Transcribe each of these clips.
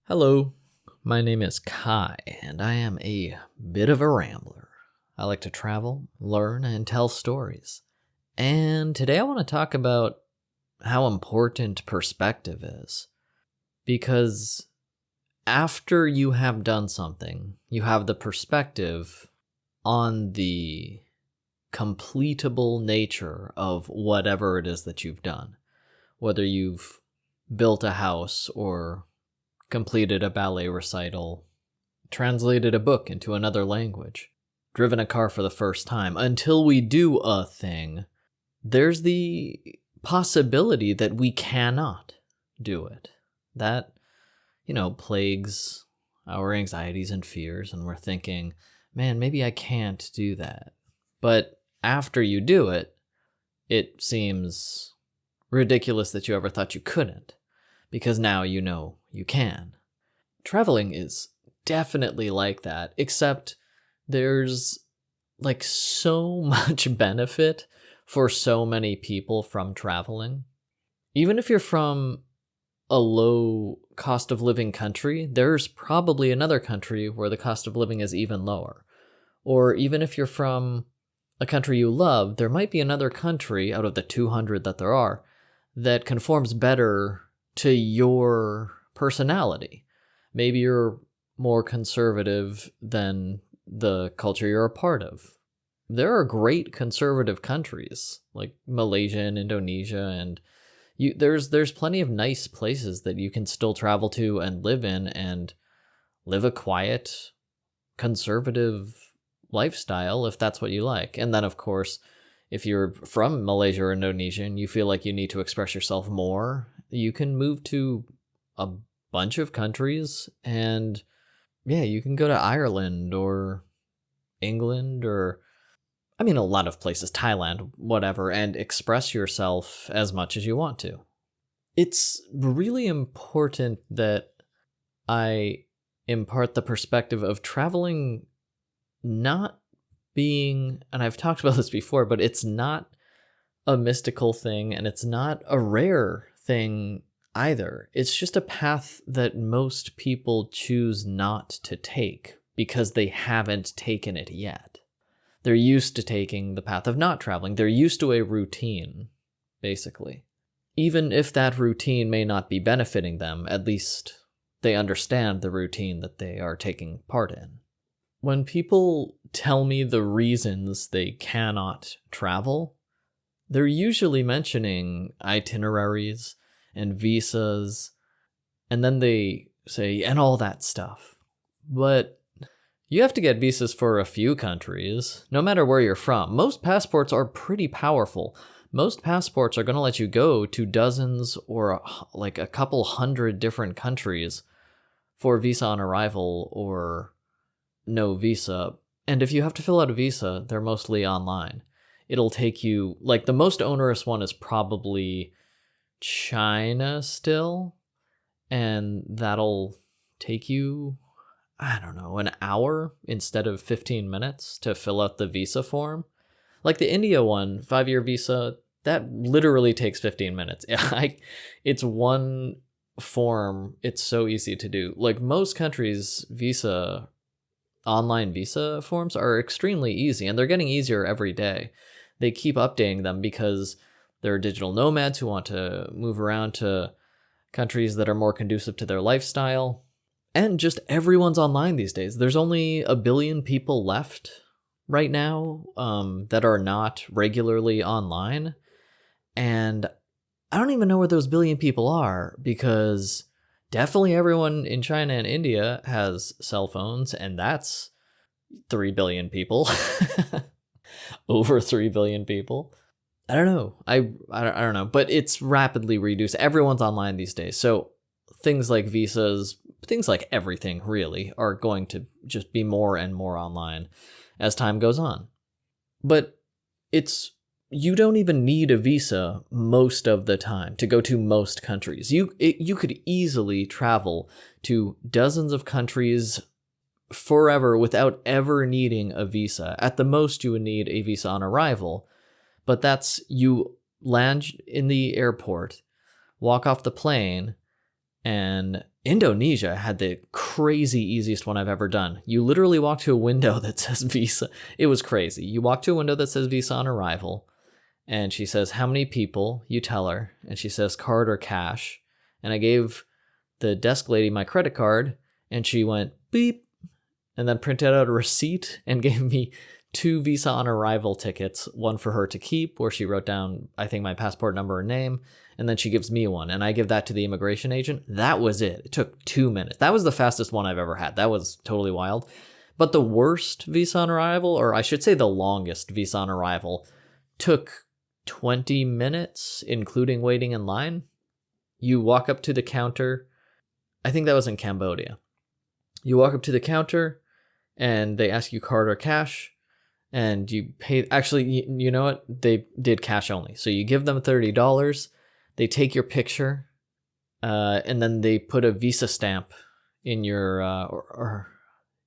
Hello, my name is Kai, and I am a bit of a rambler. I like to travel, learn, and tell stories. And today I want to talk about how important perspective is. Because after you have done something, you have the perspective on the completable nature of whatever it is that you've done. Whether you've built a house or completed a ballet recital, translated a book into another language, driven a car for the first time. Until we do a thing, there's the possibility that we cannot do it. That, plagues our anxieties and fears, and we're thinking, man, maybe I can't do that. But after you do it, it seems ridiculous that you ever thought you couldn't, because now you know you can. Traveling is definitely like that, except there's so much benefit for so many people from traveling. Even if you're from a low cost of living country, there's probably another country where the cost of living is even lower. Or even if you're from a country you love, there might be another country out of the 200 that there are that conforms better to your personality. Maybe you're more conservative than the culture you're a part of. There are great conservative countries like Malaysia and Indonesia, and there's plenty of nice places that you can still travel to and live in and live a quiet, conservative lifestyle if that's what you like. And then, of course, if you're from Malaysia or Indonesia and you feel like you need to express yourself more, you can move to a bunch of countries, and you can go to Ireland or England or, a lot of places, Thailand, whatever, and express yourself as much as you want to. It's really important that I impart the perspective of traveling not being, and I've talked about this before, but it's not a mystical thing, and it's not a rare thing either. It's just a path that most people choose not to take because they haven't taken it yet. They're used to taking the path of not traveling. They're used to a routine, basically. Even if that routine may not be benefiting them, at least they understand the routine that they are taking part in. When people tell me the reasons they cannot travel, they're usually mentioning itineraries and visas, and then they say, and all that stuff. But you have to get visas for a few countries, no matter where you're from. Most passports are pretty powerful. Most passports are going to let you go to dozens or a couple hundred different countries for visa on arrival or no visa. And if you have to fill out a visa, they're mostly online. It'll take you, the most onerous one is probably China still, and that'll take you, an hour instead of 15 minutes to fill out the visa form. The India one, 5-year visa, that literally takes 15 minutes. It's one form. It's so easy to do. Most countries' online visa forms are extremely easy, and they're getting easier every day. They keep updating them because there are digital nomads who want to move around to countries that are more conducive to their lifestyle. And just everyone's online these days. There's only 1 billion people left right now that are not regularly online. And I don't even know where those billion people are, because definitely everyone in China and India has cell phones, and that's 3 billion people. Over 3 billion people. I don't know. I don't know, but it's rapidly reduced. Everyone's online these days. So things like visas, things like everything really, are going to just be more and more online as time goes on. But you don't even need a visa most of the time to go to most countries. You could easily travel to dozens of countries forever without ever needing a visa. At the most, you would need a visa on arrival, but that's, you land in the airport, walk off the plane, and Indonesia had the crazy easiest one I've ever done. You literally walk to a window that says Visa. It was crazy. You walk to a window that says Visa on arrival, and she says, how many people? You tell her, and she says, card or cash. And I gave the desk lady my credit card, and she went beep, and then printed out a receipt and gave me 2 Visa on arrival tickets, one for her to keep, where she wrote down, I think, my passport number and name, and then she gives me one, and I give that to the immigration agent. That was it. It took 2 minutes. That was the fastest one I've ever had. That was totally wild. But the worst Visa on arrival, or I should say the longest Visa on arrival, took 20 minutes, including waiting in line. You walk up to the counter. I think that was in Cambodia. You walk up to the counter, and they ask you card or cash. And you pay, actually, you know what? They did cash only. So you give them $30, they take your picture, and then they put a Visa stamp in your, or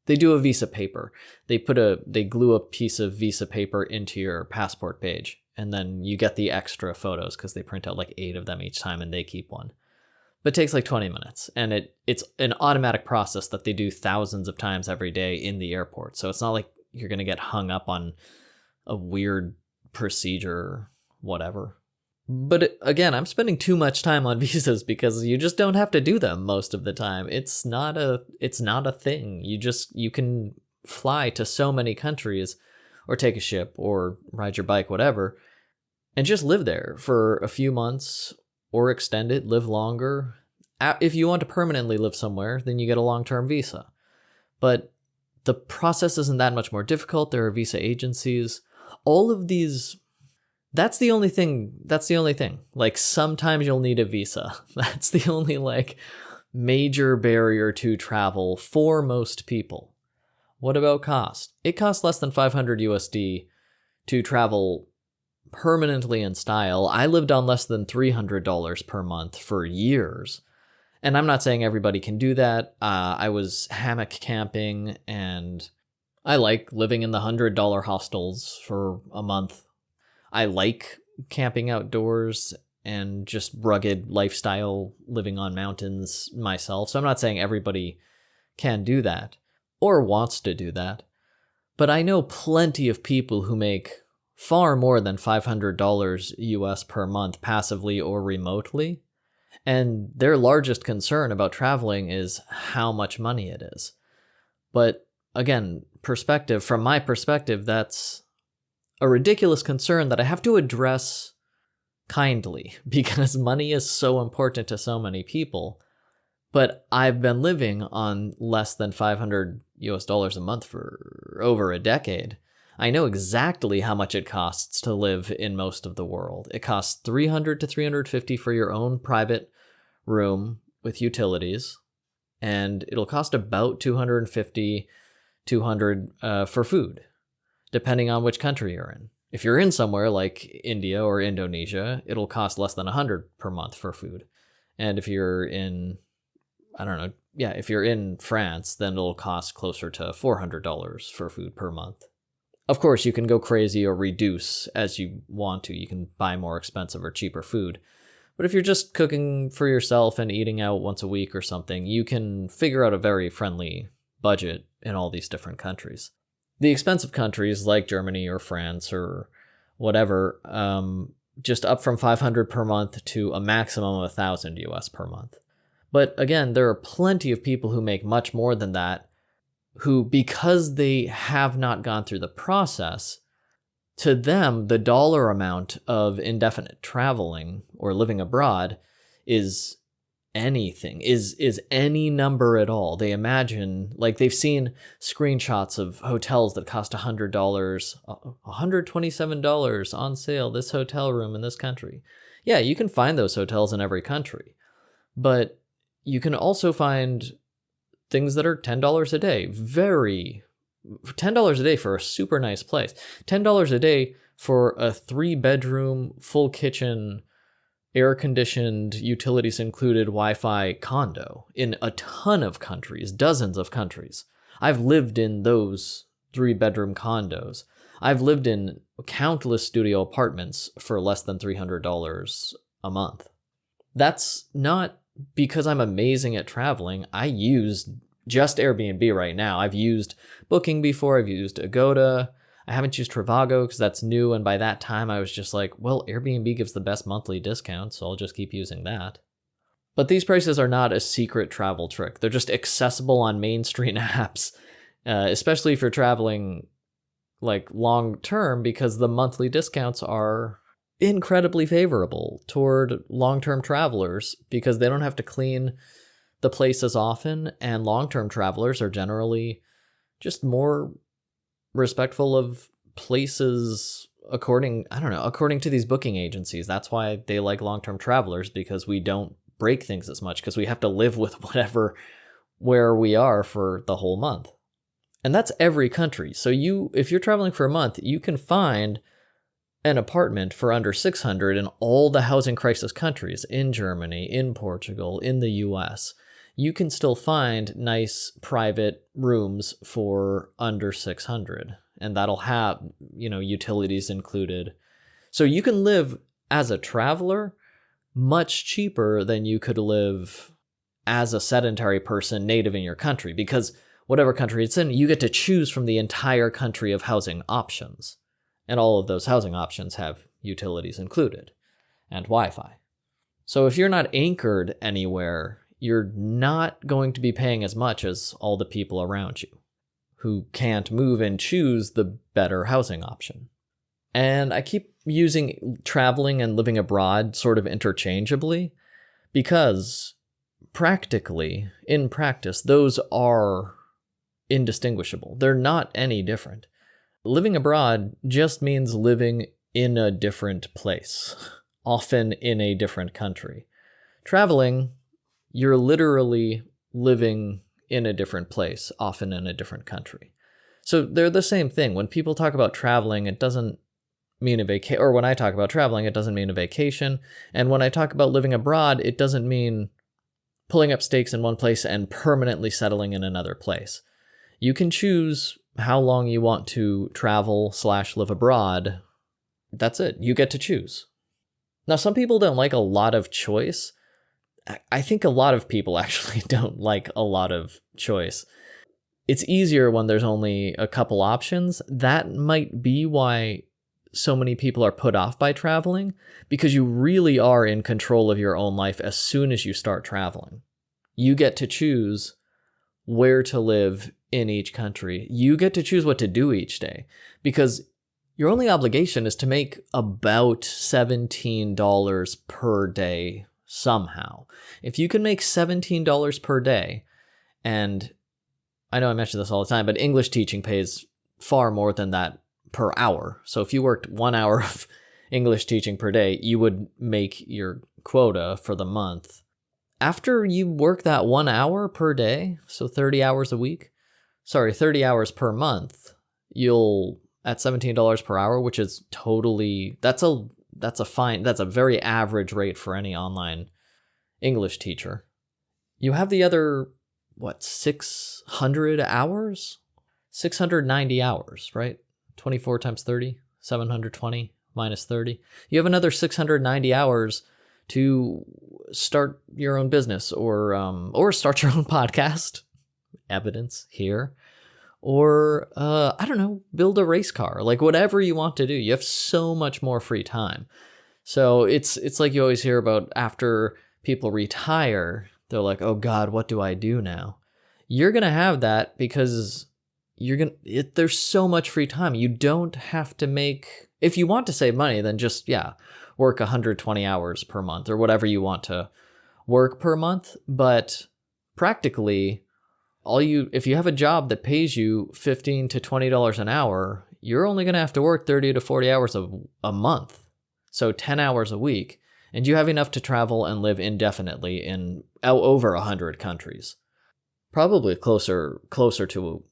they do a Visa paper. They glue a piece of Visa paper into your passport page, and then you get the extra photos because they print out like 8 of them each time and they keep one. But it takes like 20 minutes, and it's an automatic process that they do thousands of times every day in the airport. So it's not like you're going to get hung up on a weird procedure or whatever. But again, I'm spending too much time on visas because you just don't have to do them most of the time. It's not a thing. You can fly to so many countries or take a ship or ride your bike, whatever, and just live there for a few months or extend it, live longer. If you want to permanently live somewhere, then you get a long-term visa. But the process isn't that much more difficult. There are visa agencies. All of these, that's the only thing. Like, sometimes you'll need a visa. That's the only, like, major barrier to travel for most people. What about cost? It costs less than 500 USD to travel permanently in style. I lived on less than $300 per month for years. And I'm not saying everybody can do that. I was hammock camping, and I like living in the $100 hostels for a month. I like camping outdoors and just rugged lifestyle, living on mountains myself. So I'm not saying everybody can do that or wants to do that. But I know plenty of people who make far more than $500 US per month passively or remotely. And their largest concern about traveling is how much money it is. But again, from my perspective, that's a ridiculous concern that I have to address kindly because money is so important to so many people. But I've been living on less than $500 US a month for over a decade. I know exactly how much it costs to live in most of the world. It costs $300 to $350 for your own private room with utilities, and it'll cost about $250, $200 for food, depending on which country you're in. If you're in somewhere like India or Indonesia, it'll cost less than $100 per month for food. And if you're in, if you're in France, then it'll cost closer to $400 for food per month. Of course, you can go crazy or reduce as you want to. You can buy more expensive or cheaper food. But if you're just cooking for yourself and eating out once a week or something, you can figure out a very friendly budget in all these different countries. The expensive countries like Germany or France or whatever, just up from $500 per month to a maximum of $1,000 US per month. But again, there are plenty of people who make much more than that, who, because they have not gone through the process, to them, the dollar amount of indefinite traveling or living abroad is anything, is any number at all. They imagine, like, they've seen screenshots of hotels that cost $100, $127 on sale, this hotel room in this country. Yeah, you can find those hotels in every country, but you can also find things that are $10 a day, $10 a day for a super nice place, $10 a day for a 3-bedroom, full kitchen, air-conditioned, utilities included Wi-Fi condo in a ton of countries, dozens of countries. I've lived in those 3-bedroom condos. I've lived in countless studio apartments for less than $300 a month. That's not because I'm amazing at traveling, I use just Airbnb right now. I've used Booking before, I've used Agoda. I haven't used Trivago because that's new. And by that time, I was just like, well, Airbnb gives the best monthly discount, so I'll just keep using that. But these prices are not a secret travel trick. They're just accessible on mainstream apps, especially if you're traveling like long term, because the monthly discounts are incredibly favorable toward long-term travelers because they don't have to clean the place as often, and long-term travelers are generally just more respectful of places according to these booking agencies. That's why they like long-term travelers, because we don't break things as much because we have to live with where we are for the whole month. And that's every country. So if you're traveling for a month, you can find an apartment for under $600 in all the housing crisis countries, in Germany, in Portugal, in the US. You can still find nice private rooms for under $600, and that'll have, utilities included. So you can live as a traveler much cheaper than you could live as a sedentary person native in your country, because whatever country it's in, you get to choose from the entire country of housing options. And all of those housing options have utilities included and Wi-Fi. So if you're not anchored anywhere, you're not going to be paying as much as all the people around you who can't move and choose the better housing option. And I keep using traveling and living abroad sort of interchangeably because in practice, those are indistinguishable. They're not any different. Living abroad just means living in a different place, often in a different country. Traveling, you're literally living in a different place, often in a different country. So they're the same thing. When people talk about traveling, it doesn't mean a vacation, or when I talk about traveling, it doesn't mean a vacation. And when I talk about living abroad, it doesn't mean pulling up stakes in one place and permanently settling in another place. You can choose how long you want to travel/live abroad. That's it. You get to choose. Now, some people don't like a lot of choice. I think a lot of people actually don't like a lot of choice. It's easier when there's only a couple options. That might be why so many people are put off by traveling, because you really are in control of your own life as soon as you start traveling. You get to choose where to live in each country. You get to choose what to do each day, because your only obligation is to make about $17 per day somehow. If you can make $17 per day, and I know I mention this all the time, but English teaching pays far more than that per hour. So if you worked 1 hour of English teaching per day, you would make your quota for the month. After you work that 1 hour per day, so 30 hours per month, you'll, at $17 per hour, which is totally, that's a very average rate for any online English teacher. You have the other, 600 hours? 690 hours, right? 24 times 30, 720 minus 30. You have another 690 hours to start your own business or start your own podcast. Evidence here. Or, build a race car. Like, whatever you want to do. You have so much more free time. So it's like you always hear about after people retire, they're like, oh God, what do I do now? You're going to have that because there's so much free time. You don't have to if you want to save money, then just, work 120 hours per month or whatever you want to work per month. But practically, if you have a job that pays you $15 to $20 an hour, you're only going to have to work 30 to 40 hours a month. So 10 hours a week. And you have enough to travel and live indefinitely in over 100 countries. Probably closer to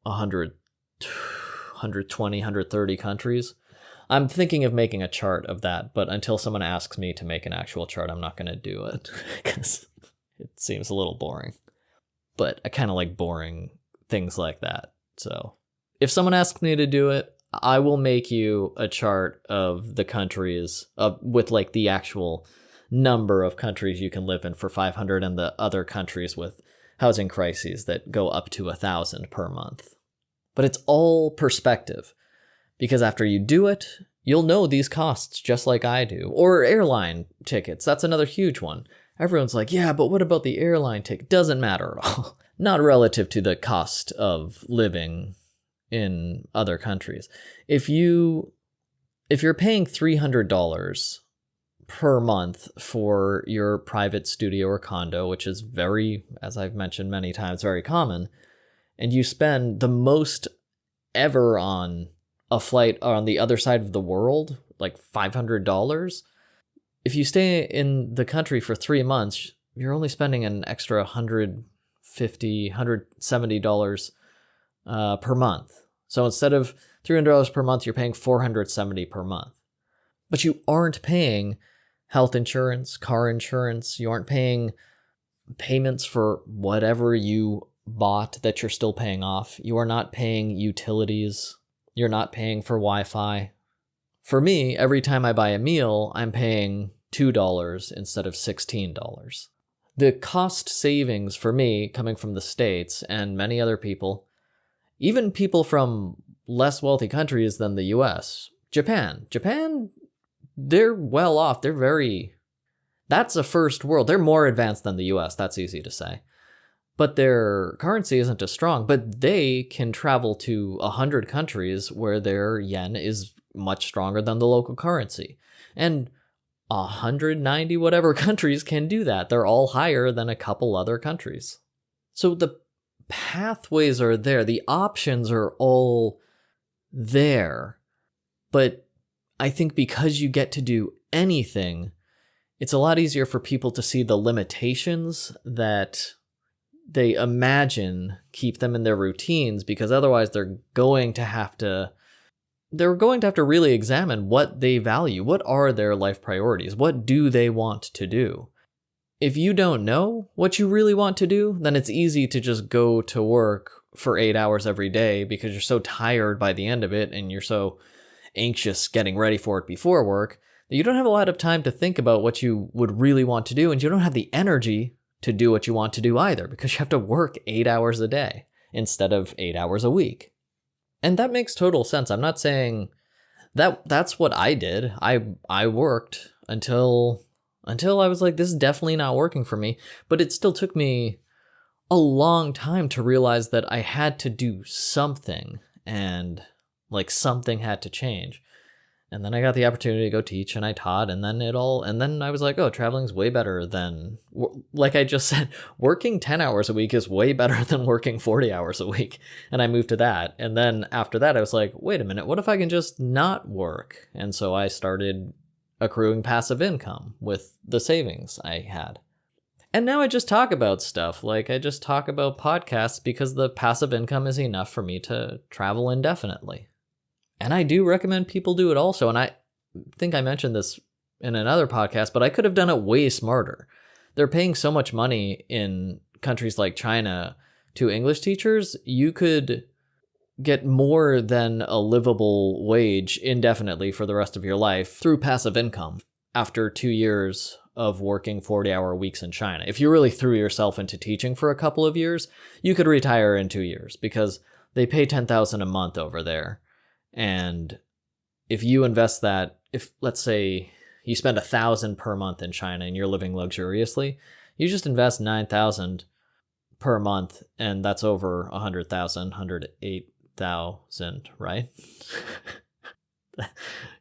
100, 120, 130 countries. I'm thinking of making a chart of that, but until someone asks me to make an actual chart, I'm not going to do it because it seems a little boring. But I kind of like boring things like that. So if someone asks me to do it, I will make you a chart of the countries with like the actual number of countries you can live in for 500, and the other countries with housing crises that go up to 1,000 per month. But it's all perspective, because after you do it, you'll know these costs just like I do. Or airline tickets, that's another huge one. Everyone's like, yeah, but what about the airline ticket? Doesn't matter at all. Not relative to the cost of living in other countries. If you're paying $300 per month for your private studio or condo, which is very, as I've mentioned many times, very common, and you spend the most ever on a flight on the other side of the world, like $500, if you stay in the country for 3 months, you're only spending an extra $150, $170 per month. So instead of $300 per month, you're paying $470 per month. But you aren't paying health insurance, car insurance. You aren't paying payments for whatever you bought that you're still paying off. You are not paying utilities. You're not paying for Wi-Fi. For me, every time I buy a meal, I'm paying $2 instead of $16. The cost savings for me, coming from the States and many other people, even people from less wealthy countries than the US, Japan, they're well off. That's a first world. They're more advanced than the US, that's easy to say. But their currency isn't as strong, but they can travel to 100 countries where their yen is much stronger than the local currency. And 190 whatever countries can do that. They're all higher than a couple other countries. So the pathways are there. The options are all there. But I think because you get to do anything, it's a lot easier for people to see the limitations that they imagine keep them in their routines, because otherwise they're going to have to really examine what they value. What are their life priorities? What do they want to do? If you don't know what you really want to do, then it's easy to just go to work for 8 hours every day because you're so tired by the end of it and you're so anxious getting ready for it before work that you don't have a lot of time to think about what you would really want to do, and you don't have the energy to do what you want to do either, because you have to work 8 hours a day instead of 8 hours a week. And that makes total sense. I'm not saying that's what I did. I worked until I was like, this is definitely not working for me. But it still took me a long time to realize that I had to do something, and like something had to change. And then I got the opportunity to go teach, and I taught, and then I was like, oh, traveling's way better than, like I just said, working 10 hours a week is way better than working 40 hours a week. And I moved to that. And then after that, I was like, wait a minute, what if I can just not work? And so I started accruing passive income with the savings I had. And now I just talk about stuff, like I just talk about podcasts because the passive income is enough for me to travel indefinitely. And I do recommend people do it also. And I think I mentioned this in another podcast, but I could have done it way smarter. They're paying so much money in countries like China to English teachers. You could get more than a livable wage indefinitely for the rest of your life through passive income after 2 years of working 40-hour weeks in China. If you really threw yourself into teaching for a couple of years, you could retire in 2 years because they pay $10,000 a month over there. And if you invest that, if let's say you spend $1,000 per month in China and you're living luxuriously, you just invest $9,000 per month, and that's over 100,000, 108,000, right?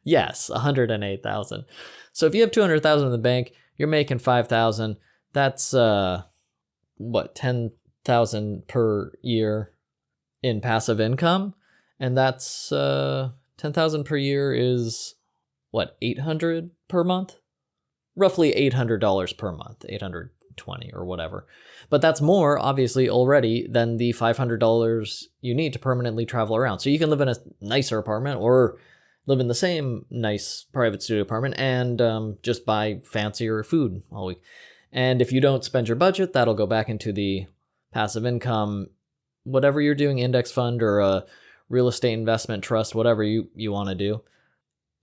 Yes, 108,000. So if you have 200,000 in the bank, you're making 5,000. That's 10,000 per year in passive income. And that's 10,000 per year is what, 800 per month? Roughly $800 per month, 820 or whatever. But that's more, obviously, already than the $500 you need to permanently travel around. So you can live in a nicer apartment or live in the same nice private studio apartment and just buy fancier food all week. And if you don't spend your budget, that'll go back into the passive income, whatever you're doing, index fund or a real estate investment trust, whatever you want to do.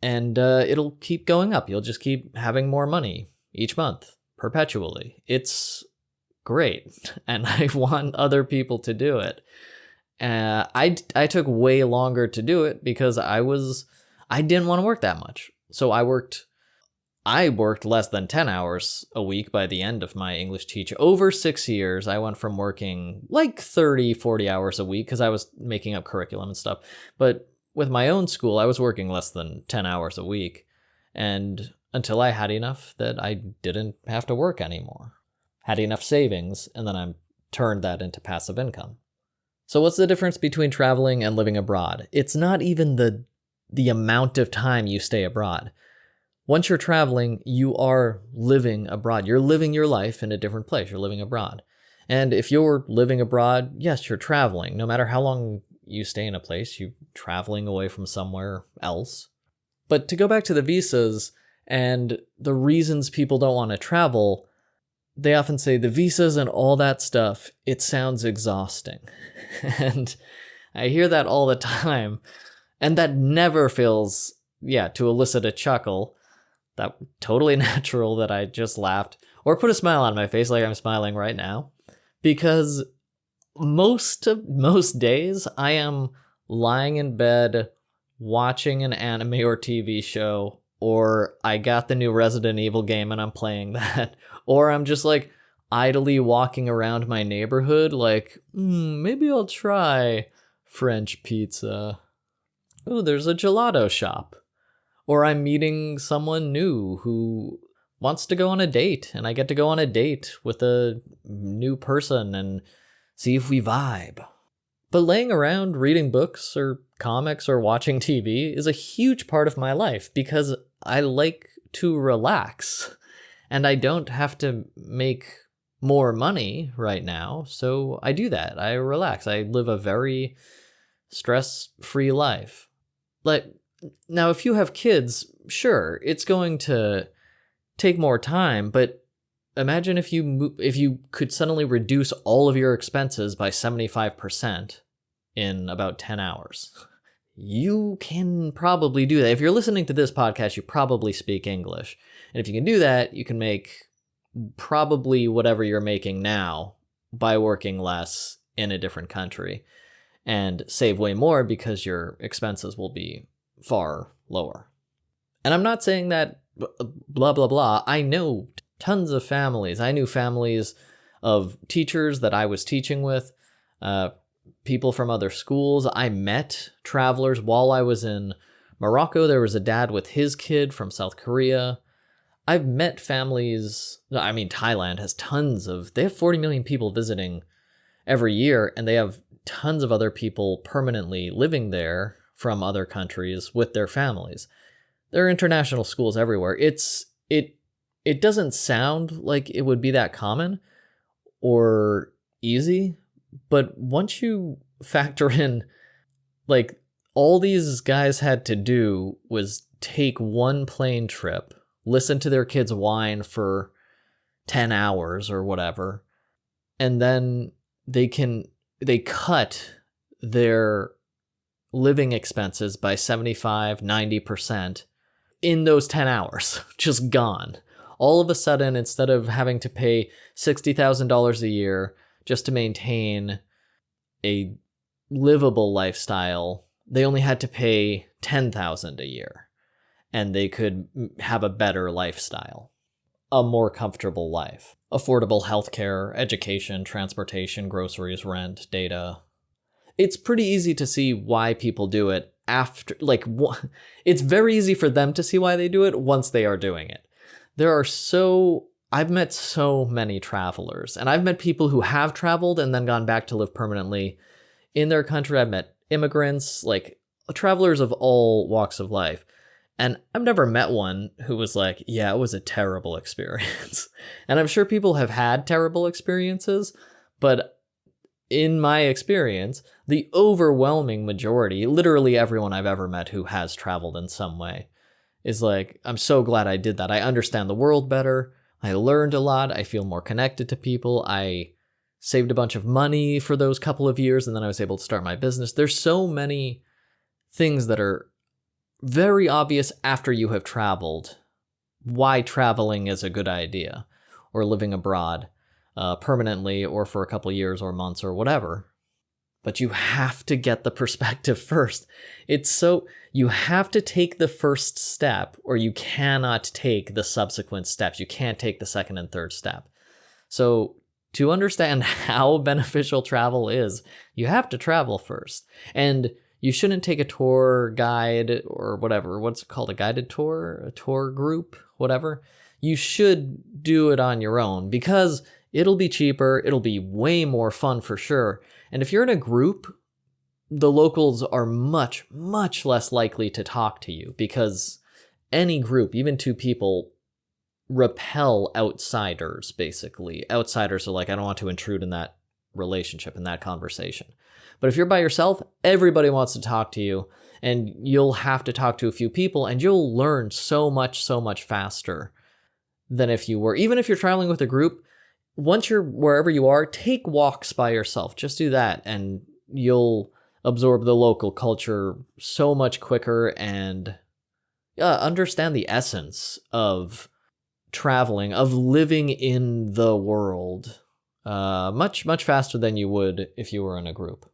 And it'll keep going up. You'll just keep having more money each month, perpetually. It's great, and I want other people to do it. I took way longer to do it because I didn't want to work that much. So I worked less than 10 hours a week by the end of my English teach. Over 6 years, I went from working like 30, 40 hours a week because I was making up curriculum and stuff. But with my own school, I was working less than 10 hours a week. And until I had enough that I didn't have to work anymore. Had enough savings, and then I turned that into passive income. So what's the difference between traveling and living abroad? It's not even the amount of time you stay abroad. Once you're traveling, you are living abroad. You're living your life in a different place. You're living abroad. And if you're living abroad, yes, you're traveling. No matter how long you stay in a place, you're traveling away from somewhere else. But to go back to the visas and the reasons people don't want to travel, they often say the visas and all that stuff, it sounds exhausting. And I hear that all the time. And that never fails, to elicit a chuckle. That totally natural that I just laughed. Or put a smile on my face like I'm smiling right now. Because most days I am lying in bed watching an anime or TV show, or I got the new Resident Evil game and I'm playing that, or I'm just like idly walking around my neighborhood like, maybe I'll try French pizza. Oh, there's a gelato shop. Or I'm meeting someone new who wants to go on a date, and I get to go on a date with a new person and see if we vibe. But laying around reading books or comics or watching TV is a huge part of my life because I like to relax, and I don't have to make more money right now, so I do that. I relax. I live a very stress-free life. Like, now, if you have kids, sure, it's going to take more time, but imagine if you could suddenly reduce all of your expenses by 75% in about 10 hours. You can probably do that. If you're listening to this podcast, you probably speak English. And if you can do that, you can make probably whatever you're making now by working less in a different country and save way more because your expenses will be far lower. And I'm not saying that blah, blah, blah. I know tons of families. I knew families of teachers that I was teaching with, people from other schools. I met travelers while I was in Morocco. There was a dad with his kid from South Korea. I've met families. I mean, Thailand has they have 40 million people visiting every year, and they have tons of other people permanently living there from other countries with their families. There are international schools everywhere. It doesn't sound like it would be that common or easy, but once you factor in, like, all these guys had to do was take one plane trip, listen to their kids whine for 10 hours or whatever, and then they cut their living expenses by 75, 90% in those 10 hours, just gone. All of a sudden, instead of having to pay $60,000 a year just to maintain a livable lifestyle, they only had to pay $10,000 a year, and they could have a better lifestyle, a more comfortable life, affordable healthcare, education, transportation, groceries, rent, data. It's pretty easy to see why people do it after, it's very easy for them to see why they do it once they are doing it. I've met so many travelers, and I've met people who have traveled and then gone back to live permanently in their country. I've met immigrants, like travelers of all walks of life. And I've never met one who was like, yeah, it was a terrible experience. And I'm sure people have had terrible experiences, but in my experience, the overwhelming majority, literally everyone I've ever met who has traveled in some way, is like, I'm so glad I did that. I understand the world better. I learned a lot. I feel more connected to people. I saved a bunch of money for those couple of years, and then I was able to start my business. There's so many things that are very obvious after you have traveled why traveling is a good idea, or living abroad permanently or for a couple years or months or whatever. But you have to get the perspective first. You have to take the first step, or you cannot take the subsequent steps. You can't take the second and third step. So to understand how beneficial travel is, you have to travel first. And you shouldn't take a tour guide or whatever. What's it called? A guided tour? A tour group? Whatever. You should do it on your own because it'll be cheaper. It'll be way more fun for sure. And if you're in a group, the locals are much, much less likely to talk to you because any group, even two people, repel outsiders, basically. Outsiders are like, I don't want to intrude in that relationship, in that conversation. But if you're by yourself, everybody wants to talk to you, and you'll have to talk to a few people, and you'll learn so much faster than if you were. Even if you're traveling with a group, once you're wherever you are, take walks by yourself. Just do that, and you'll absorb the local culture so much quicker and understand the essence of traveling, of living in the world, much faster than you would if you were in a group.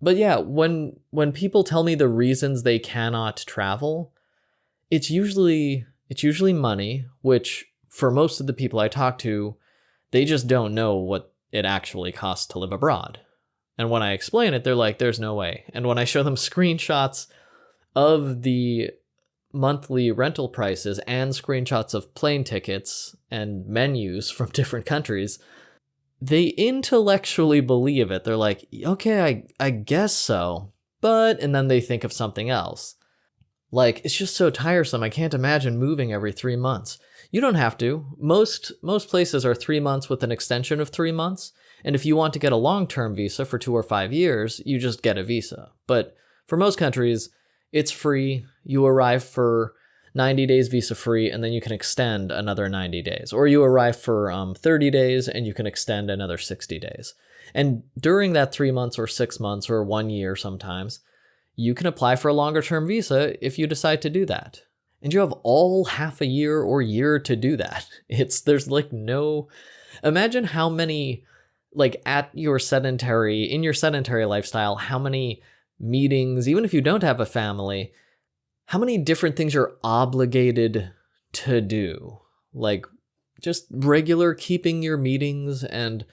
But yeah, when people tell me the reasons they cannot travel, it's usually money, which for most of the people I talk to, they just don't know what it actually costs to live abroad. And when I explain it, they're like, there's no way. And when I show them screenshots of the monthly rental prices and screenshots of plane tickets and menus from different countries, they intellectually believe it. They're like, okay, I guess so. But, and then they think of something else. Like, it's just so tiresome. I can't imagine moving every 3 months. You don't have to. Most places are 3 months with an extension of 3 months. And if you want to get a long-term visa for 2 or 5 years, you just get a visa. But for most countries, it's free. You arrive for 90 days visa free, and then you can extend another 90 days. Or you arrive for 30 days, and you can extend another 60 days. And during that 3 months or 6 months or 1 year sometimes, you can apply for a longer term visa if you decide to do that. And you have all half a year or year to do that. There's like no, imagine how many, like in your sedentary lifestyle, how many meetings, even if you don't have a family, how many different things you're obligated to do. Like just regular keeping your meetings and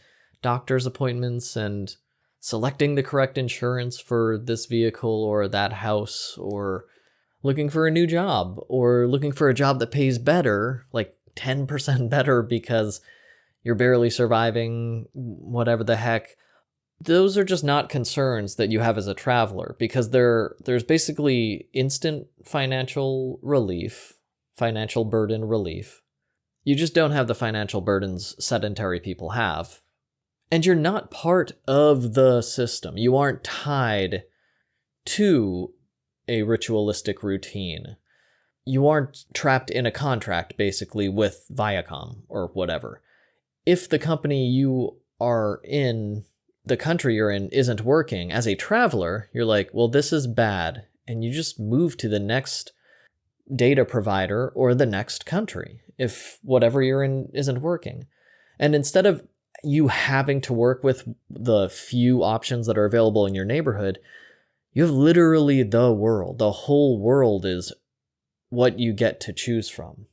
doctor's appointments and selecting the correct insurance for this vehicle or that house, or looking for a new job, or looking for a job that pays better, like 10% better because you're barely surviving, whatever the heck. Those are just not concerns that you have as a traveler, because there's basically instant financial burden relief. You just don't have the financial burdens sedentary people have. And you're not part of the system. You aren't tied to a ritualistic routine. You aren't trapped in a contract, basically, with Viacom or whatever. If the company you are in, the country you're in, isn't working, as a traveler, you're like, well, this is bad. And you just move to the next data provider or the next country if whatever you're in isn't working. And instead of you having to work with the few options that are available in your neighborhood, you have literally the world. The whole world is what you get to choose from.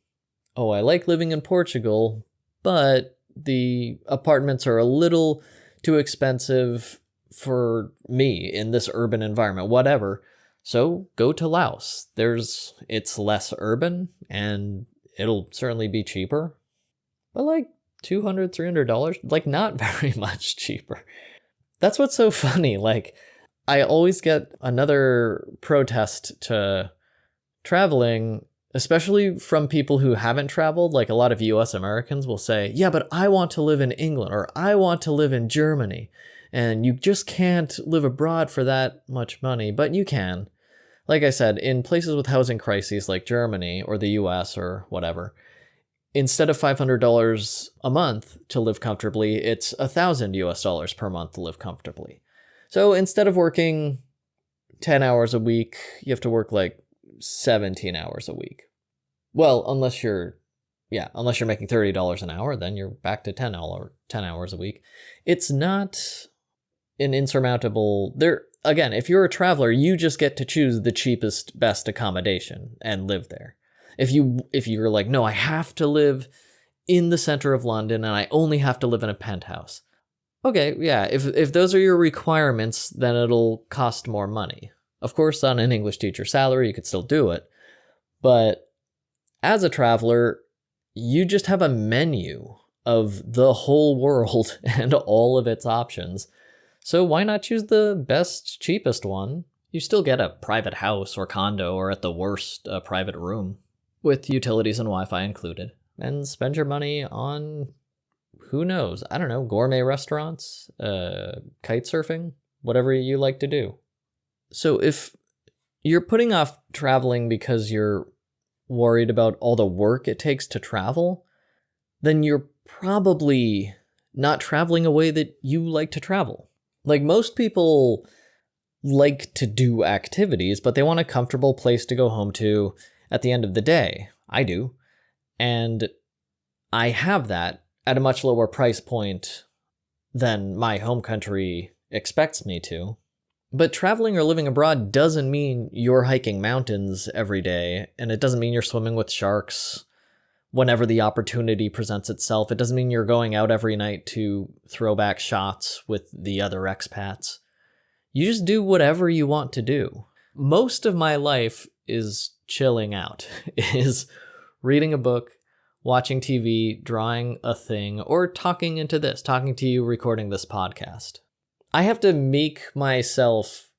Oh, I like living in Portugal, but the apartments are a little too expensive for me in this urban environment, whatever. So go to Laos. It's less urban and it'll certainly be cheaper, but like $200, $300, like not very much cheaper. That's what's so funny. Like, I always get another protest to traveling, especially from people who haven't traveled. Like a lot of US Americans will say, yeah, but I want to live in England, or I want to live in Germany. And you just can't live abroad for that much money, but you can. Like I said, in places with housing crises like Germany or the US or whatever, instead of $500 a month to live comfortably, it's $1,000 per month to live comfortably. So instead of working 10 hours a week, you have to work like 17 hours a week. Well, unless you're Yeah, unless you're making $30 an hour, then you're back to 10 hours a week. It's not an insurmountable there. Again, if you're a traveler, you just get to choose the cheapest, best accommodation and live there. If you're like, no, I have to live in the center of London and I only have to live in a penthouse. Okay, yeah, if those are your requirements, then it'll cost more money. Of course, on an English teacher salary, you could still do it. But as a traveler, you just have a menu of the whole world and all of its options. So why not choose the best, cheapest one? You still get a private house or condo, or at the worst, a private room with utilities and Wi-Fi included. And spend your money on, who knows, I don't know, gourmet restaurants, kite surfing, whatever you like to do. So if you're putting off traveling because you're worried about all the work it takes to travel, then you're probably not traveling a way that you like to travel. Like, most people like to do activities, but they want a comfortable place to go home to at the end of the day. I do. And I have that at a much lower price point than my home country expects me to. But traveling or living abroad doesn't mean you're hiking mountains every day, and it doesn't mean you're swimming with sharks whenever the opportunity presents itself. It doesn't mean you're going out every night to throw back shots with the other expats. You just do whatever you want to do. Most of my life is chilling out, is reading a book, watching TV, drawing a thing, or talking to you, recording this podcast. I have to make myself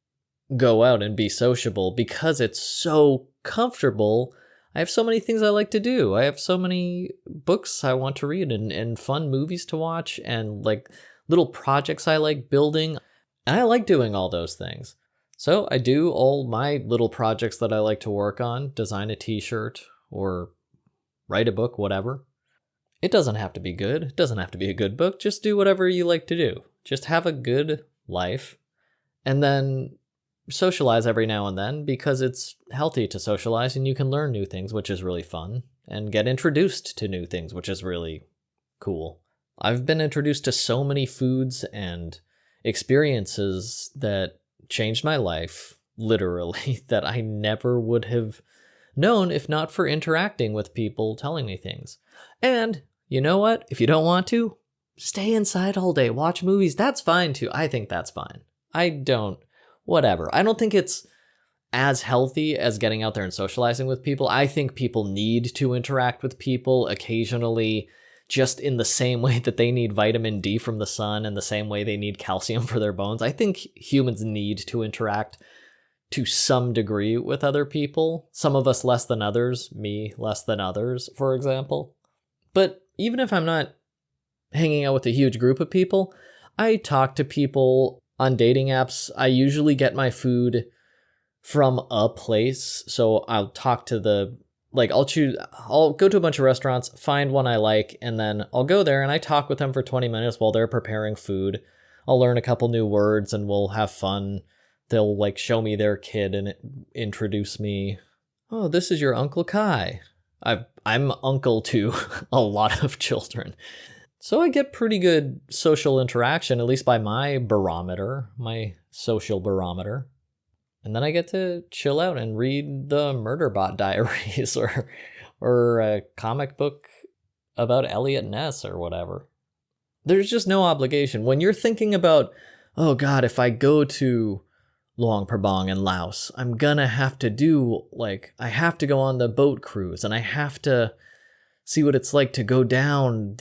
go out and be sociable because it's so comfortable. I have so many things I like to do. I have so many books I want to read and fun movies to watch and like little projects I like building. And I like doing all those things. So I do all my little projects that I like to work on, design a t-shirt or write a book, whatever. It doesn't have to be good. It doesn't have to be a good book. Just do whatever you like to do. Just have a good life and then socialize every now and then because it's healthy to socialize and you can learn new things, which is really fun, and get introduced to new things, which is really cool. I've been introduced to so many foods and experiences that changed my life, literally, that I never would have known if not for interacting with people telling me things. And you know what? If you don't want to, stay inside all day, watch movies. That's fine too. I think that's fine. Whatever. I don't think it's as healthy as getting out there and socializing with people. I think people need to interact with people occasionally, just in the same way that they need vitamin D from the sun and the same way they need calcium for their bones. I think humans need to interact to some degree with other people. Some of us less than others, me less than others, for example. But even if I'm not hanging out with a huge group of people, I talk to people on dating apps. I usually get my food from a place. So I'll talk to I'll go to a bunch of restaurants, find one I like, and then I'll go there and I talk with them for 20 minutes while they're preparing food. I'll learn a couple new words and we'll have fun. They'll like show me their kid and introduce me. Oh, this is your Uncle Kai. I'm uncle to a lot of children. So I get pretty good social interaction, at least by my barometer, my social barometer. And then I get to chill out and read the Murderbot Diaries or a comic book about Elliot Ness or whatever. There's just no obligation. When you're thinking about, oh God, if I go to Luang Prabang in Laos, I'm gonna have to I have to go on the boat cruise and I have to see what it's like to go down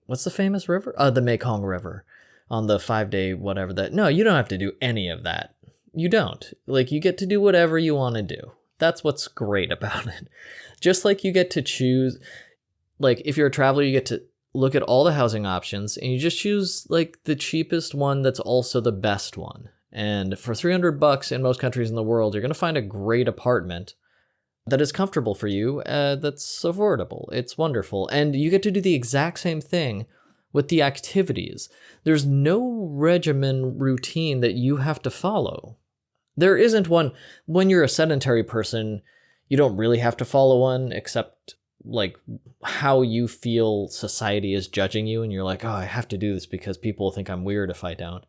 what's the famous river? The Mekong River on the 5-day whatever that. No, you don't have to do any of that. You don't. Like, you get to do whatever you want to do. That's what's great about it. Just like you get to choose, like, if you're a traveler, you get to look at all the housing options and you just choose like the cheapest one that's also the best one. And for $300 in most countries in the world, you're going to find a great apartment that is comfortable for you, that's affordable. It's wonderful. And you get to do the exact same thing with the activities. There's no regimen routine that you have to follow. There isn't one. When you're a sedentary person, you don't really have to follow one, except like how you feel society is judging you, and you're like, oh, I have to do this because people think I'm weird if I don't.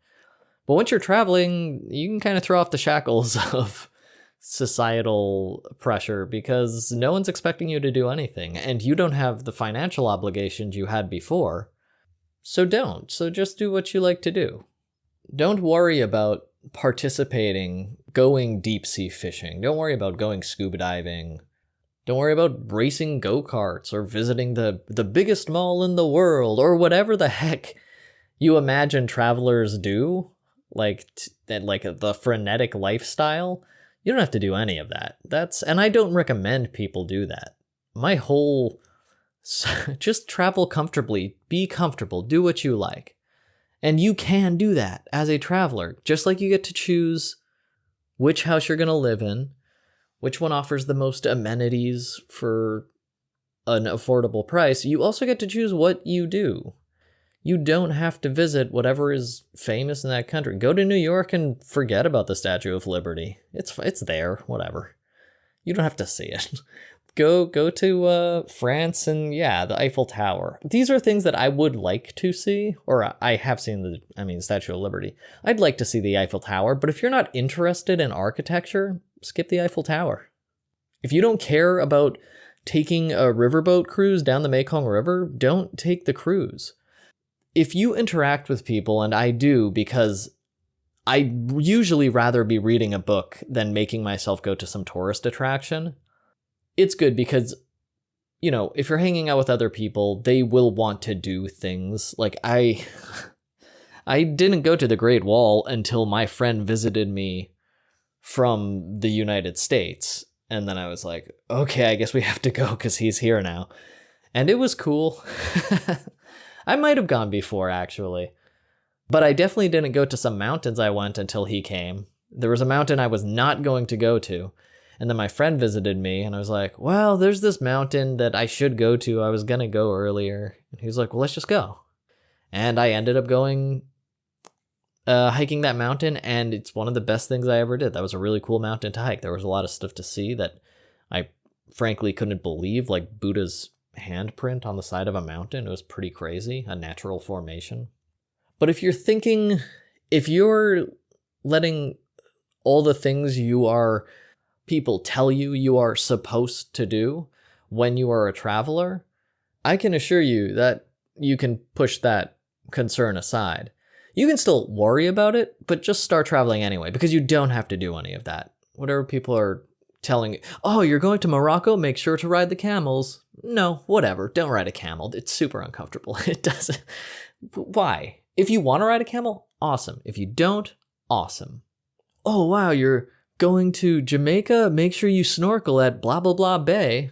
But once you're traveling, you can kind of throw off the shackles of societal pressure because no one's expecting you to do anything, and you don't have the financial obligations you had before. So don't. So just do what you like to do. Don't worry about participating, going deep sea fishing. Don't worry about going scuba diving. Don't worry about racing go-karts or visiting the biggest mall in the world or whatever the heck you imagine travelers do, like the frenetic lifestyle. You don't have to do any of that. And I don't recommend people do that. My whole, just travel comfortably, be comfortable, do what you like. And you can do that as a traveler, just like you get to choose which house you're going to live in, which one offers the most amenities for an affordable price. You also get to choose what you do. You don't have to visit whatever is famous in that country. Go to New York and forget about the Statue of Liberty. It's there, whatever. You don't have to see it. Go to France and the Eiffel Tower. These are things that I would like to see, or I have seen the Statue of Liberty. I'd like to see the Eiffel Tower, but if you're not interested in architecture, skip the Eiffel Tower. If you don't care about taking a riverboat cruise down the Mekong River, don't take the cruise. If you interact with people, and I do because I usually rather be reading a book than making myself go to some tourist attraction, it's good because, if you're hanging out with other people, they will want to do things. Like I didn't go to the Great Wall until my friend visited me from the United States. And then I was like, okay, I guess we have to go because he's here now. And it was cool. I might have gone before, actually. But I definitely didn't go to some mountains I went until he came. There was a mountain I was not going to go to. And then my friend visited me, and I was like, well, there's this mountain that I should go to. I was going to go earlier. And he was like, well, let's just go. And I ended up going hiking that mountain, and it's one of the best things I ever did. That was a really cool mountain to hike. There was a lot of stuff to see that I frankly couldn't believe, like Buddha's handprint on the side of a mountain. It was pretty crazy, a natural formation. But if you're letting all the things people tell you are supposed to do when you are a traveler, I can assure you that you can push that concern aside. You can still worry about it, but just start traveling anyway, because you don't have to do any of that. Whatever people are telling you, oh, you're going to Morocco, make sure to ride the camels. No, whatever, don't ride a camel. It's super uncomfortable. It doesn't. Why? If you want to ride a camel, awesome. If you don't, awesome. Oh, wow, you're going to Jamaica? Make sure you snorkel at blah, blah, blah bay.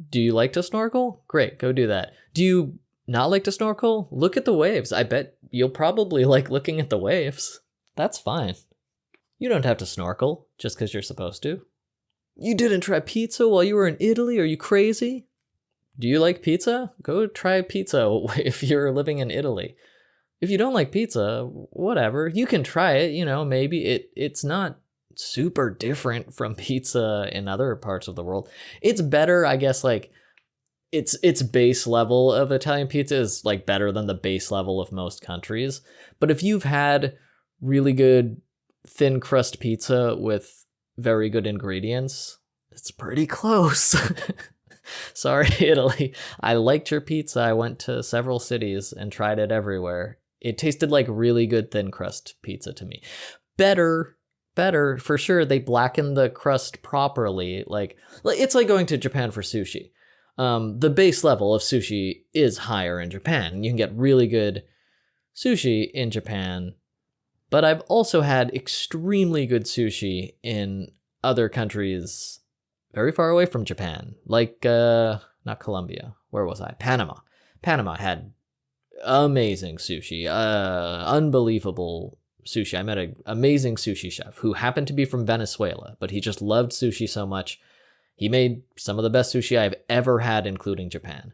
Do you like to snorkel? Great, go do that. Do you not like to snorkel? Look at the waves. I bet you'll probably like looking at the waves. That's fine. You don't have to snorkel just because you're supposed to. You didn't try pizza while you were in Italy? Are you crazy? Do you like pizza? Go try pizza if you're living in Italy. If you don't like pizza, whatever. You can try it, maybe it's not super different from pizza in other parts of the world. It's better, I guess, like its base level of Italian pizza is like better than the base level of most countries. But if you've had really good thin crust pizza with very good ingredients, it's pretty close. Sorry, Italy. I liked your pizza. I went to several cities and tried it everywhere. It tasted like really good thin crust pizza to me. Better for sure. They blackened the crust properly. Like it's like going to Japan for sushi. The base level of sushi is higher in Japan. You can get really good sushi in Japan, but I've also had extremely good sushi in other countries very far away from Japan, like not Colombia. Where was I? Panama. Panama had amazing sushi, unbelievable sushi. I met an amazing sushi chef who happened to be from Venezuela, but he just loved sushi so much. He made some of the best sushi I've ever had, including Japan.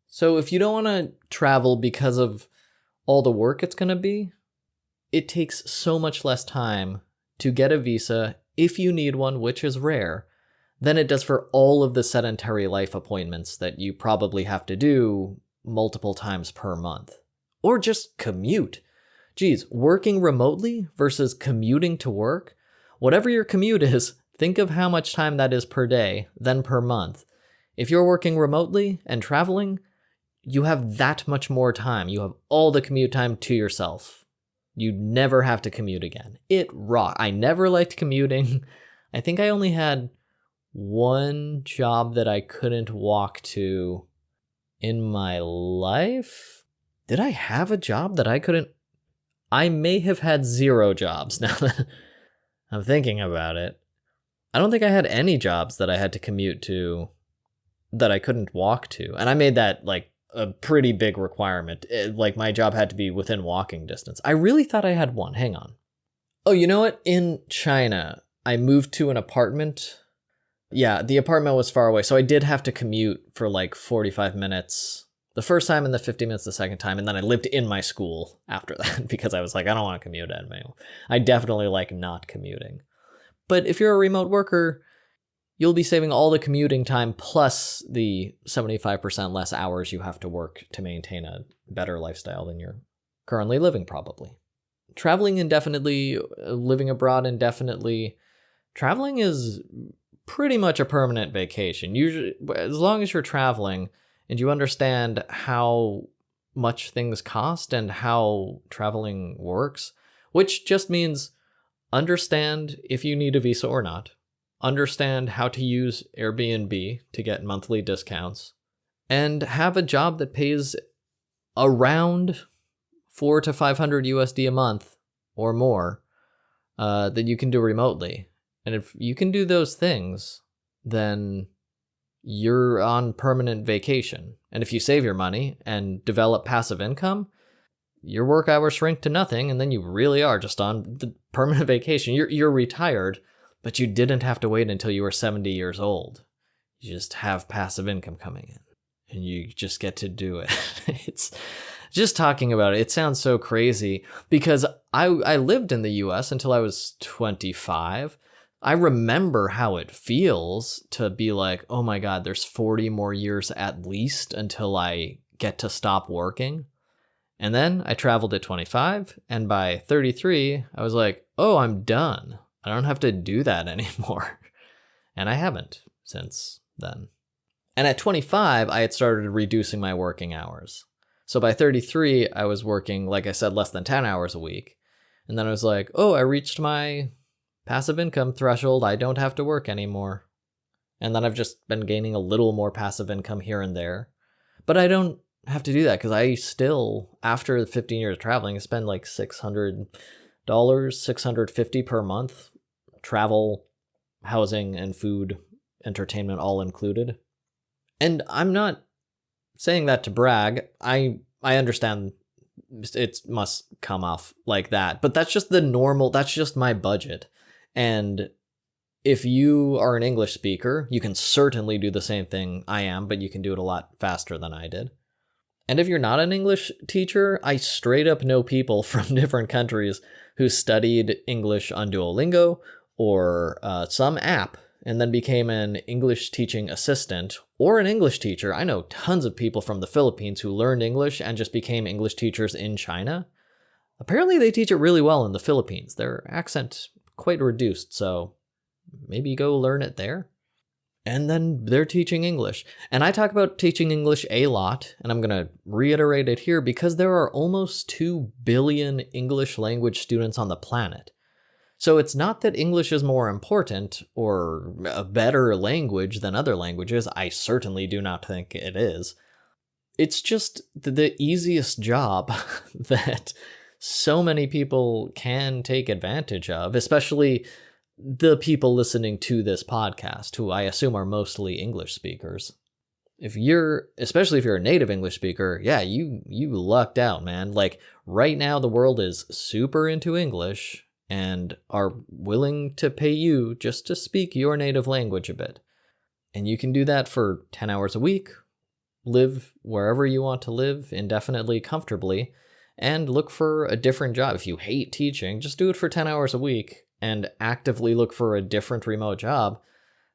So if you don't want to travel because of all the work it's going to be, it takes so much less time to get a visa if you need one, which is rare, than it does for all of the sedentary life appointments that you probably have to do multiple times per month. Or just commute. Geez, working remotely versus commuting to work? Whatever your commute is, think of how much time that is per day, then per month. If you're working remotely and traveling, you have that much more time. You have all the commute time to yourself. You never have to commute again. It rocks. I never liked commuting. I think I only had one job that I couldn't walk to in my life. Did I have a job that I couldn't? I may have had 0 jobs now that I'm thinking about it. I don't think I had any jobs that I had to commute to that I couldn't walk to. And I made that like a pretty big requirement. Like my job had to be within walking distance. I really thought I had one. Hang on. Oh, you know what? In China, I moved to an apartment. Yeah, the apartment was far away. So I did have to commute for like 45 minutes the first time and the 50 minutes the second time. And then I lived in my school after that because I was like, I don't want to commute anymore. I definitely like not commuting. But if you're a remote worker, you'll be saving all the commuting time plus the 75% less hours you have to work to maintain a better lifestyle than you're currently living, probably. Traveling indefinitely, living abroad indefinitely, traveling is pretty much a permanent vacation. Usually, as long as you're traveling and you understand how much things cost and how traveling works, which just means understand if you need a visa or not. Understand how to use Airbnb to get monthly discounts, and have a job that pays around 400 to 500 USD a month or more that you can do remotely. And if you can do those things, then you're on permanent vacation. And if you save your money and develop passive income, your work hours shrink to nothing, and then you really are just on the permanent vacation. You're retired, but you didn't have to wait until you were 70 years old. You just have passive income coming in, and you just get to do it. It's just talking about it. It sounds so crazy because I lived in the US until I was 25. I remember how it feels to be like, oh my God, there's 40 more years at least until I get to stop working. And then I traveled at 25, and by 33, I was like, oh, I'm done. I don't have to do that anymore. And I haven't since then. And at 25, I had started reducing my working hours. So by 33, I was working, like I said, less than 10 hours a week. And then I was like, oh, I reached my passive income threshold. I don't have to work anymore. And then I've just been gaining a little more passive income here and there. But I don't have to do that because I still, after 15 years of traveling, I spend like $600, $650 per month, travel, housing, and food, entertainment all included. And I'm not saying that to brag. I understand it must come off like that, but that's just the normal, that's just my budget. And if you are an English speaker, you can certainly do the same thing I am, but you can do it a lot faster than I did. And if you're not an English teacher, I straight up know people from different countries who studied English on Duolingo or some app and then became an English teaching assistant or an English teacher. I know tons of people from the Philippines who learned English and just became English teachers in China. Apparently they teach it really well in the Philippines. Their accent quite reduced, so maybe go learn it there. And then they're teaching English. And I talk about teaching English a lot, and I'm going to reiterate it here because there are almost 2 billion English language students on the planet. So it's not that English is more important or a better language than other languages. I certainly do not think it is. It's just the easiest job that so many people can take advantage of, especially the people listening to this podcast, who I assume are mostly English speakers. Especially if you're a native English speaker, yeah, you lucked out, man. Like right now, the world is super into English and are willing to pay you just to speak your native language a bit. And you can do that for 10 hours a week, live wherever you want to live indefinitely, comfortably, and look for a different job. If you hate teaching, just do it for 10 hours a week and actively look for a different remote job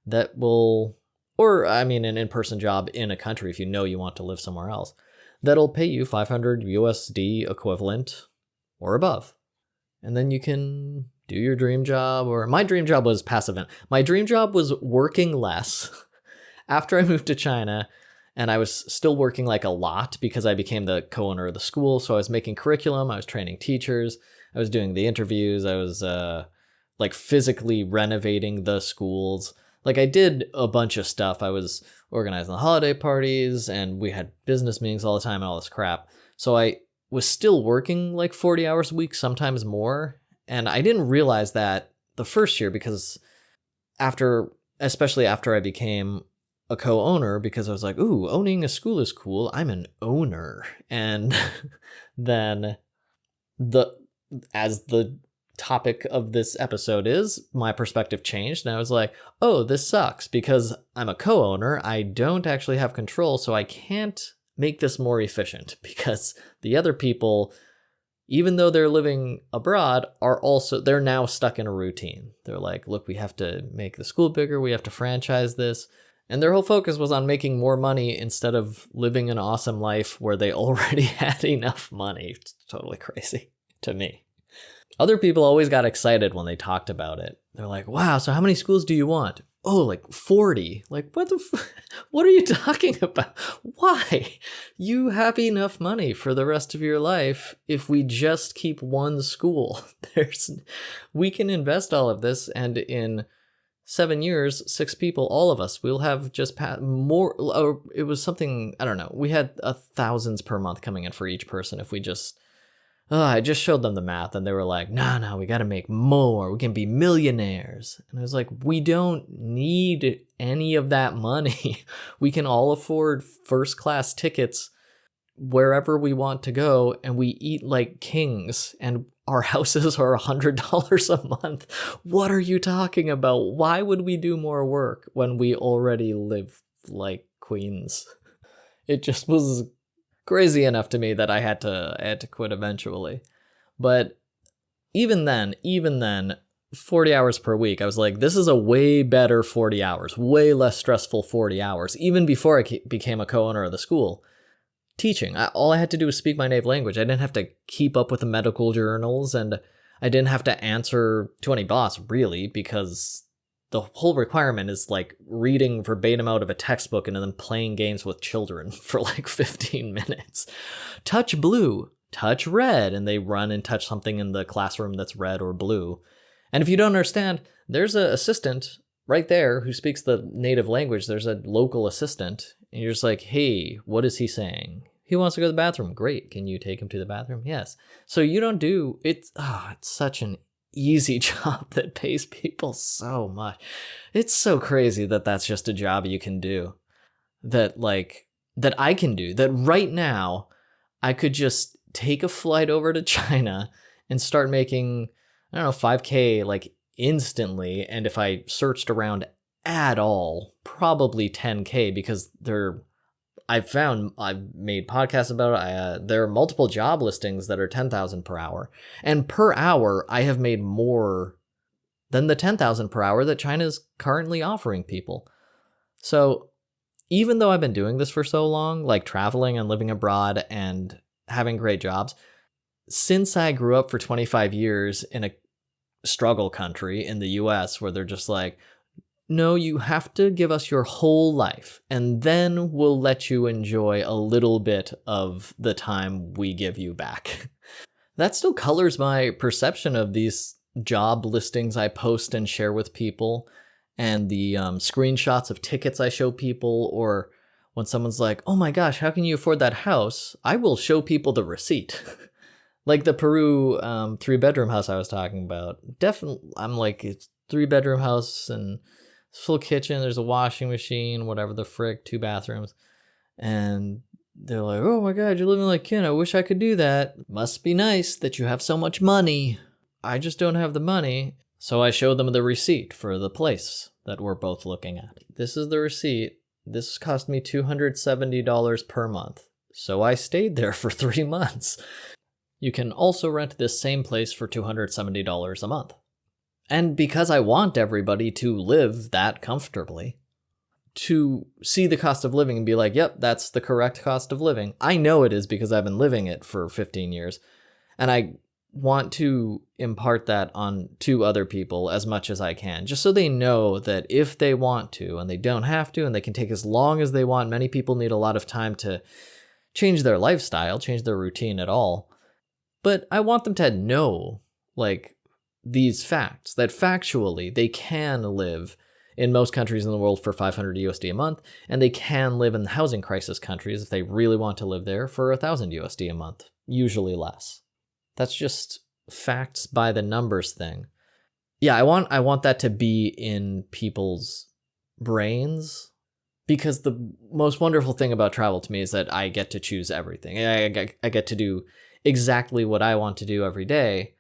that will, or I mean, an in-person job in a country if you know you want to live somewhere else, that'll pay you 500 USD equivalent or above. And then you can do your dream job. Or my dream job was passive. My dream job was working less after I moved to China. And I was still working like a lot because I became the co-owner of the school. So I was making curriculum, I was training teachers, I was doing the interviews, I was like physically renovating the schools. Like I did a bunch of stuff. I was organizing the holiday parties and we had business meetings all the time and all this crap. So I was still working like 40 hours a week, sometimes more. And I didn't realize that the first year because especially after I became a co-owner, because I was like, ooh, owning a school is cool. I'm an owner. And then as the topic of this episode is, my perspective changed and I was like, oh, this sucks because I'm a co-owner. I don't actually have control, so I can't make this more efficient because the other people, even though they're living abroad, they're now stuck in a routine. They're like, look, we have to make the school bigger. We have to franchise this. And their whole focus was on making more money instead of living an awesome life where they already had enough money. It's totally crazy to me. Other people always got excited when they talked about it. They're like, wow, so how many schools do you want? Oh, like 40. Like, what are you talking about? Why? You have enough money for the rest of your life if we just keep one school. We can invest all of this, and in 7 years, 6 people, all of us, we'll have just more. Or it was something, I don't know. We had thousands per month coming in for each person if we just. I just showed them the math and they were like, no, we got to make more. We can be millionaires. And I was like, we don't need any of that money. We can all afford first class tickets wherever we want to go. And we eat like kings and our houses are $100 a month. What are you talking about? Why would we do more work when we already live like queens? It just was crazy enough to me that I had to quit eventually. But even then, 40 hours per week, I was like, this is a way better 40 hours, way less stressful 40 hours, even before I became a co-owner of the school. Teaching, all I had to do was speak my native language. I didn't have to keep up with the medical journals, and I didn't have to answer to any boss, really, because the whole requirement is like reading verbatim out of a textbook and then playing games with children for like 15 minutes. Touch blue, touch red, and they run and touch something in the classroom that's red or blue. And if you don't understand, there's an assistant right there who speaks the native language. There's a local assistant, and you're just like, hey, what is he saying? He wants to go to the bathroom. Great. Can you take him to the bathroom? Yes. So you don't do it's such an easy job that pays people so much. It's so crazy that that's just a job you can do. That I can do. That right now I could just take a flight over to China and start making, I don't know, 5K like instantly. And if I searched around at all, probably 10K, because I've made podcasts about it. There are multiple job listings that are 10,000 per hour. And per hour, I have made more than the 10,000 per hour that China is currently offering people. So even though I've been doing this for so long, like traveling and living abroad and having great jobs, since I grew up for 25 years in a struggle country in the US where they're just like, no, you have to give us your whole life, and then we'll let you enjoy a little bit of the time we give you back. That still colors my perception of these job listings I post and share with people, and the screenshots of tickets I show people, or when someone's like, oh my gosh, how can you afford that house? I will show people the receipt. Like the Peru 3-bedroom house I was talking about. Definitely, I'm like, it's 3-bedroom house and full kitchen, there's a washing machine, whatever the frick, 2 bathrooms. And they're like, oh my God, you're living like kin. I wish I could do that. Must be nice that you have so much money. I just don't have the money. So I show them the receipt for the place that we're both looking at. This is the receipt. This cost me $270 per month. So I stayed there for 3 months. You can also rent this same place for $270 a month. And because I want everybody to live that comfortably, to see the cost of living and be like, yep, that's the correct cost of living. I know it is because I've been living it for 15 years. And I want to impart that on to other people as much as I can, just so they know that if they want to, and they don't have to, and they can take as long as they want. Many people need a lot of time to change their lifestyle, change their routine at all. But I want them to know, like, these facts, that factually they can live in most countries in the world for 500 USD a month, and they can live in the housing crisis countries if they really want to live there for 1,000 USD a month, usually less. That's just facts by the numbers thing. Yeah, I want that to be in people's brains, because the most wonderful thing about travel to me is that I get to choose everything. I get to do exactly what I want to do every day.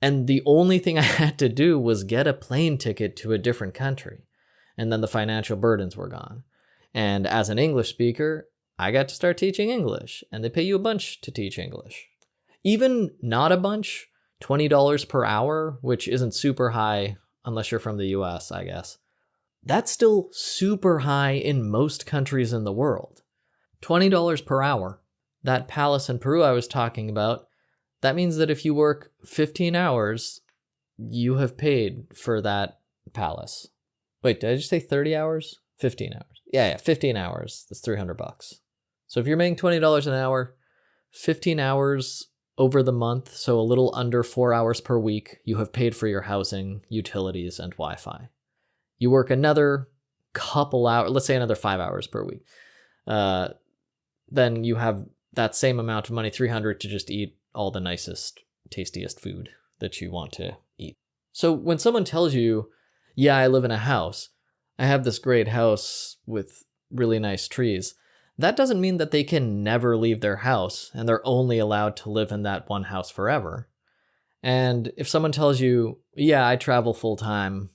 And the only thing I had to do was get a plane ticket to a different country. And then the financial burdens were gone. And as an English speaker, I got to start teaching English. And they pay you a bunch to teach English. Even not a bunch, $20 per hour, which isn't super high unless you're from the US, I guess. That's still super high in most countries in the world. $20 per hour. That palace in Peru I was talking about, that means that if you work 15 hours, you have paid for that palace. Wait, did I just say 30 hours? 15 hours. Yeah, 15 hours. That's $300. So if you're making $20 an hour, 15 hours over the month, so a little under 4 hours per week, you have paid for your housing, utilities, and Wi-Fi. You work another couple hours, let's say another 5 hours per week. Then you have that same amount of money, 300, to just eat all the nicest, tastiest food that you want to eat. So when someone tells you, yeah, I live in a house, I have this great house with really nice trees, that doesn't mean that they can never leave their house and they're only allowed to live in that one house forever. And if someone tells you, yeah, I travel full time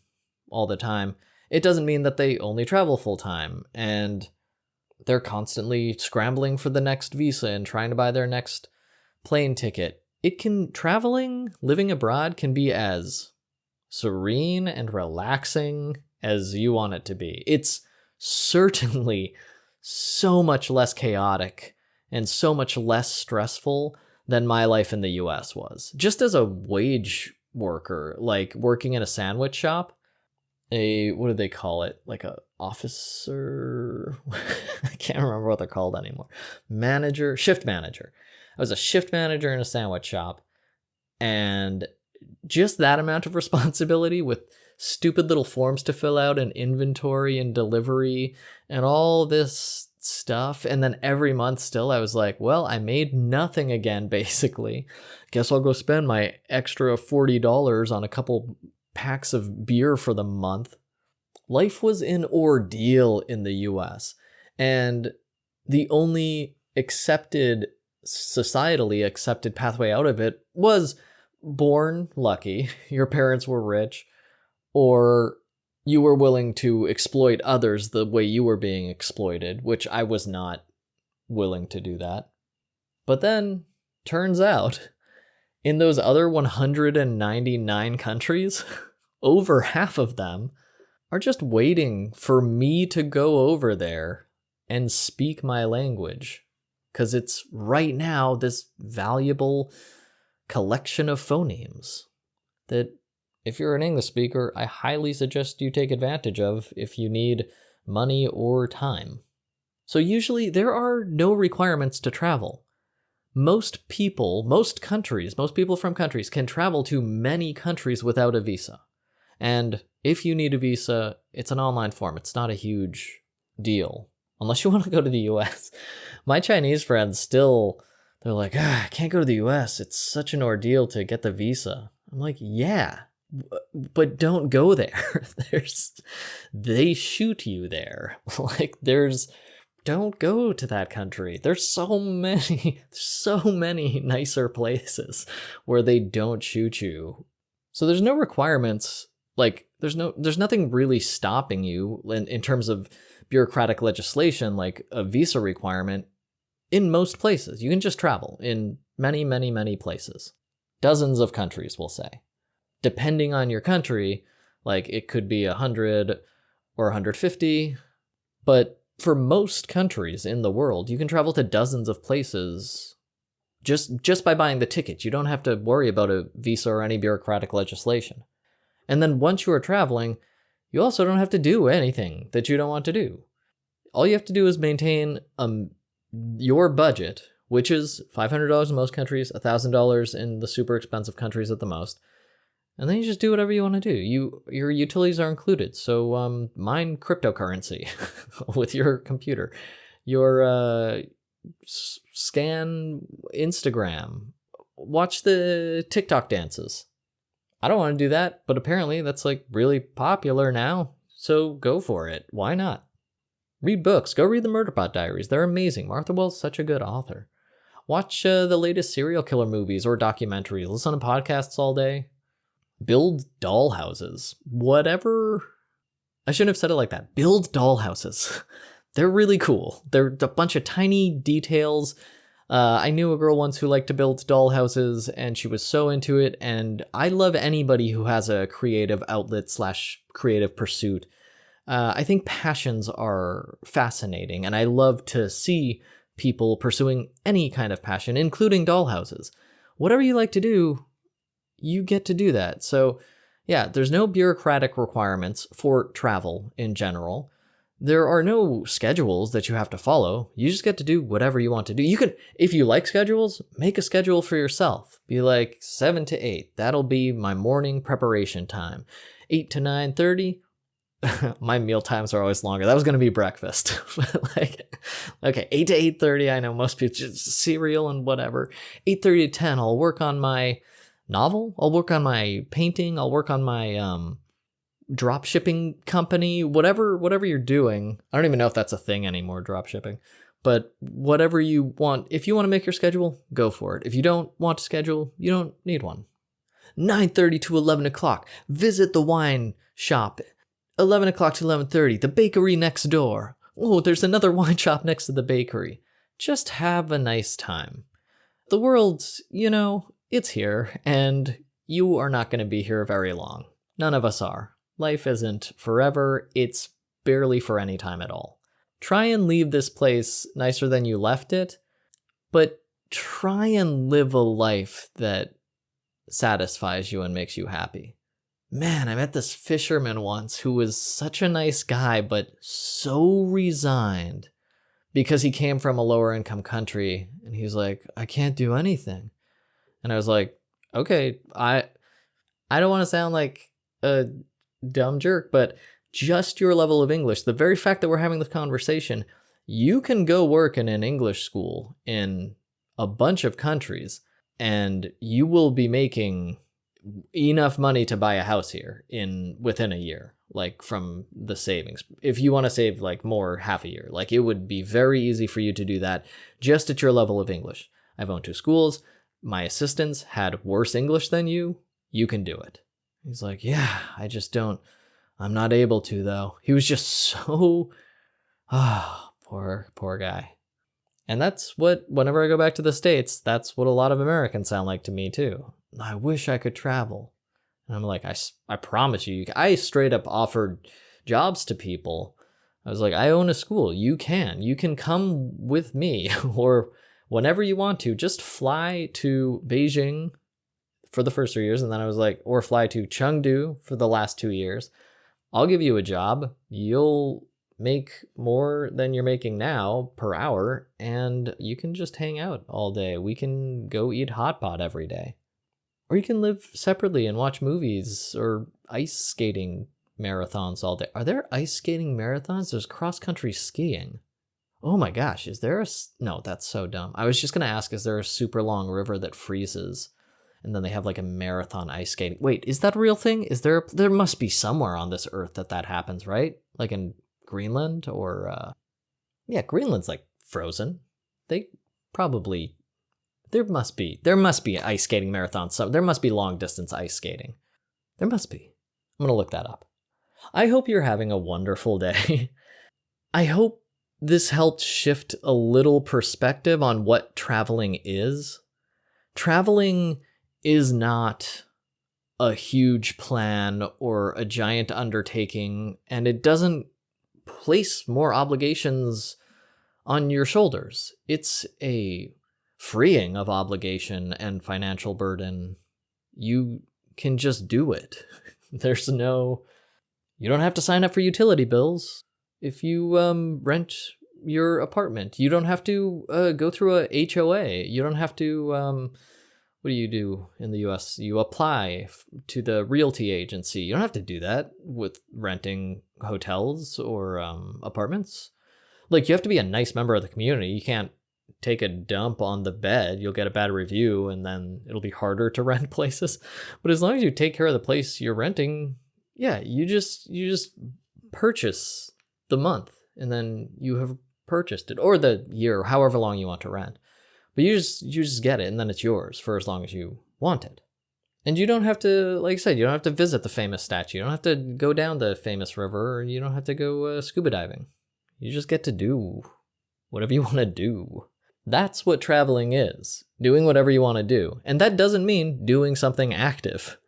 all the time, it doesn't mean that they only travel full time and they're constantly scrambling for the next visa and trying to buy their next plane ticket. Living abroad can be as serene and relaxing as you want it to be. It's certainly so much less chaotic and so much less stressful than my life in the US was. Just as a wage worker, like working in a sandwich shop, what do they call it? Like a officer? I can't remember what they're called anymore. Shift manager. I was a shift manager in a sandwich shop, and just that amount of responsibility with stupid little forms to fill out and inventory and delivery and all this stuff. And then every month still, I was like, well, I made nothing again, basically. Guess I'll go spend my extra $40 on a couple packs of beer for the month. Life was an ordeal in the US. And the only societally accepted pathway out of it was born lucky, your parents were rich, or you were willing to exploit others the way you were being exploited, which I was not willing to do that. But then, turns out, in those other 199 countries, over half of them are just waiting for me to go over there and speak my language. Because it's right now this valuable collection of phonemes that if you're an English speaker, I highly suggest you take advantage of if you need money or time. So usually there are no requirements to travel. Most people from countries can travel to many countries without a visa. And if you need a visa, it's an online form. It's not a huge deal. Unless you want to go to the US. My Chinese friends they're like, I can't go to the US. It's such an ordeal to get the visa. I'm like, yeah, but don't go there. They shoot you there. Don't go to that country. There's so many nicer places where they don't shoot you. So there's no requirements. Like, there's nothing really stopping you in terms of bureaucratic legislation, like a visa requirement in most places. You can just travel in many, many, many places. Dozens of countries, we'll say. depending on your country, like it could be 100 or 150. But for most countries in the world, you can travel to dozens of places just by buying the ticket. You don't have to worry about a visa or any bureaucratic legislation. And then once you are traveling, you also don't have to do anything that you don't want to do. All you have to do is maintain your budget, which is $500 in most countries, $1,000 in the super expensive countries at the most. And then you just do whatever you want to do. Your utilities are included. So mine cryptocurrency with your computer. Your scan Instagram. Watch the TikTok dances. I don't want to do that, but apparently that's like really popular now. So go for it. Why not? Read books. Go read the Murderbot Diaries. They're amazing. Martha Wells such a good author. Watch the latest serial killer movies or documentaries. Listen to podcasts all day. Build doll houses. Whatever. I shouldn't have said it like that. Build doll houses. They're really cool. They're a bunch of tiny details. I knew a girl once who liked to build doll houses, and she was so into it. And I love anybody who has a creative outlet / creative pursuit. I think passions are fascinating, and I love to see people pursuing any kind of passion, including doll houses. Whatever you like to do, you get to do that. So yeah, there's no bureaucratic requirements for travel in general. There are no schedules that you have to follow. You just get to do whatever you want to do. You can, if you like schedules, make a schedule for yourself. Be like 7 to 8. That'll be my morning preparation time. 8 to 9:30. My meal times are always longer. That was going to be breakfast. Okay, 8 to 8:30. I know most people just cereal and whatever. 8:30 to 10. I'll work on my novel. I'll work on my painting. I'll work on my drop shipping company, whatever you're doing. I don't even know if that's a thing anymore, drop shipping, but whatever you want. If you want to make your schedule, go for it. If you don't want to schedule, you don't need one. 9:30 to 11 o'clock, visit the wine shop. 11 o'clock to 11:30, the bakery next door. Oh, there's another wine shop next to the bakery. Just have a nice time. The world's, it's here, and you are not going to be here very long. None of us are. Life isn't forever. It's barely for any time at all. Try and leave this place nicer than you left it, but try and live a life that satisfies you and makes you happy. Man, I met this fisherman once who was such a nice guy, but so resigned because he came from a lower income country, and he's like, I can't do anything. And I was like, okay, I don't want to sound like a dumb jerk, but just your level of English, the very fact that we're having this conversation, you can go work in an English school in a bunch of countries, and you will be making enough money to buy a house here within a year, like from the savings. If you want to save like more, half a year, like it would be very easy for you to do that just at your level of English. I've owned 2 schools. My assistants had worse English than you. You can do it. He's like, yeah, I'm not able to though. He was just so, poor guy. And that's whenever I go back to the States, that's what a lot of Americans sound like to me too. I wish I could travel. And I'm like, I promise you, I straight up offered jobs to people. I was like, I own a school. You can come with me or whenever you want to, just fly to Beijing for the first 3 years. And then I was like, or fly to Chengdu for the last 2 years. I'll give you a job. You'll make more than you're making now per hour, and you can just hang out all day. We can go eat hot pot every day. Or you can live separately and watch movies or ice skating marathons all day. Are there ice skating marathons? There's cross-country skiing. Oh my gosh, is there no, that's so dumb. I was just going to ask, is there a super long river that freezes and then they have like a marathon ice skating? Wait, is that a real thing? There must be somewhere on this earth that happens, right? Like in Greenland or, Greenland's like frozen. They probably, there must be ice skating marathons. So there must be long distance ice skating. There must be. I'm going to look that up. I hope you're having a wonderful day. I hope this helped shift a little perspective on what traveling is. Traveling is not a huge plan or a giant undertaking, and it doesn't place more obligations on your shoulders. It's a freeing of obligation and financial burden. You can just do it. You don't have to sign up for utility bills if you rent your apartment. You don't have to go through a HOA. You don't have to, what do you do in the US? You apply to the realty agency. You don't have to do that with renting hotels or apartments. Like, you have to be a nice member of the community. You can't take a dump on the bed. You'll get a bad review, and then it'll be harder to rent places. But as long as you take care of the place you're renting, yeah, you just purchase the month, and then you have purchased it, or the year, however long you want to rent. But you just get it, and then it's yours for as long as you want it. And you don't have to, like I said, you don't have to visit the famous statue. You don't have to go down the famous river, or you don't have to go scuba diving. You just get to do whatever you want to do. That's what traveling is, doing whatever you want to do. And that doesn't mean doing something active.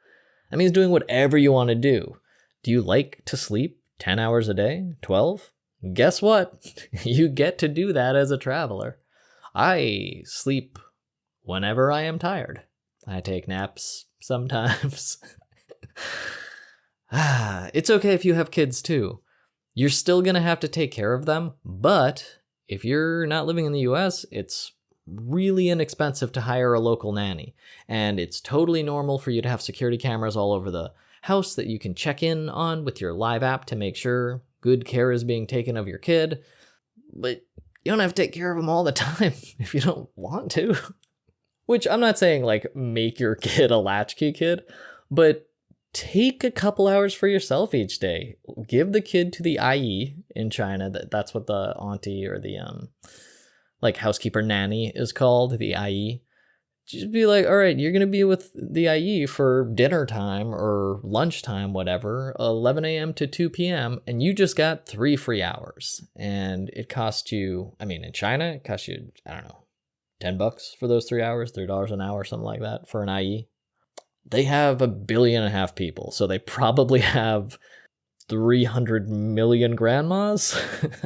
That means doing whatever you want to do. Do you like to sleep 10 hours a day? 12? Guess what? You get to do that as a traveler. I sleep whenever I am tired. I take naps sometimes. It's okay if you have kids too. You're still going to have to take care of them, but if you're not living in the US, it's really inexpensive to hire a local nanny. And it's totally normal for you to have security cameras all over the house that you can check in on with your Live app to make sure good care is being taken of your kid. But you don't have to take care of them all the time if you don't want to. Which, I'm not saying like make your kid a latchkey kid, but take a couple hours for yourself each day. Give the kid to the IE in China. That's what the auntie or the like housekeeper nanny is called, the IE. Just be like, all right, you're going to be with the IE for dinner time or lunchtime, whatever, 11 a.m. to 2 p.m. And you just got 3 free hours. And it cost you, I mean, in China, it cost you, I don't know, $10 for those 3 hours, $3 an hour, something like that for an IE. They have 1.5 billion people, so they probably have 300 million grandmas,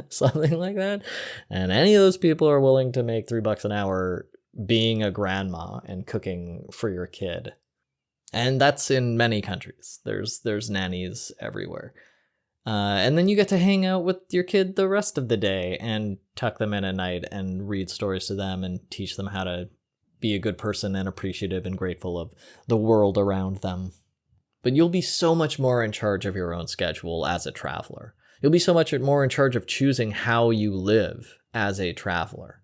something like that. And any of those people are willing to make $3 an hour being a grandma and cooking for your kid. And that's in many countries. There's nannies everywhere. And then you get to hang out with your kid the rest of the day and tuck them in at night and read stories to them and teach them how to be a good person and appreciative and grateful of the world around them. But you'll be so much more in charge of your own schedule as a traveler. You'll be so much more in charge of choosing how you live as a traveler.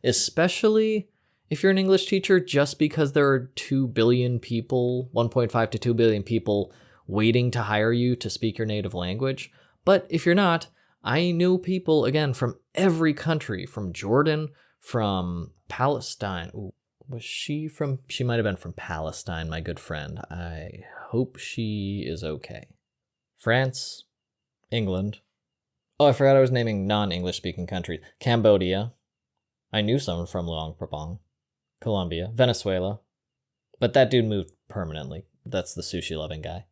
Especially if you're an English teacher, just because there are 2 billion people, 1.5 to 2 billion people waiting to hire you to speak your native language. But if you're not, I know people, again, from every country, from Jordan, from Palestine. Ooh, she might have been from Palestine, my good friend. I hope she is okay. France, England. Oh, I forgot I was naming non-English speaking countries. Cambodia. I knew someone from Luang Prabang. Colombia. Venezuela. But that dude moved permanently. That's the sushi-loving guy.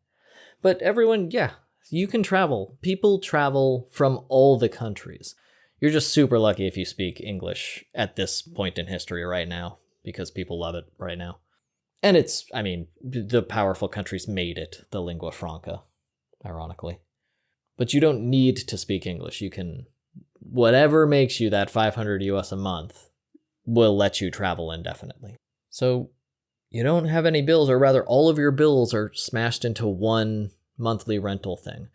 But everyone, yeah, you can travel. People travel from all the countries. You're just super lucky if you speak English at this point in history right now, because people love it right now. And it's, I mean, the powerful countries made it the lingua franca, ironically. But you don't need to speak English. You can, whatever makes you that 500 US a month will let you travel indefinitely. So you don't have any bills, or rather all of your bills are smashed into one monthly rental thing.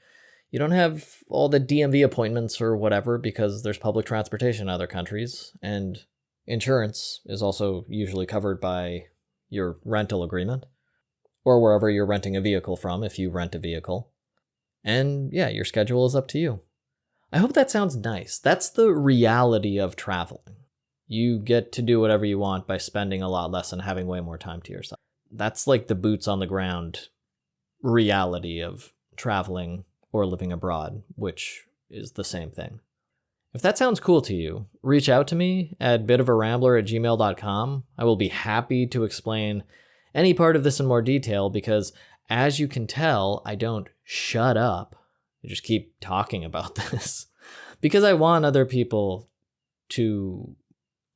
You don't have all the DMV appointments or whatever because there's public transportation in other countries, and insurance is also usually covered by your rental agreement, or wherever you're renting a vehicle from if you rent a vehicle. And yeah, your schedule is up to you. I hope that sounds nice. That's the reality of traveling. You get to do whatever you want by spending a lot less and having way more time to yourself. That's like the boots on the ground reality of traveling or living abroad, which is the same thing. If that sounds cool to you, reach out to me at bitofarambler@gmail.com. I will be happy to explain any part of this in more detail, because as you can tell, I don't shut up. I just keep talking about this because I want other people to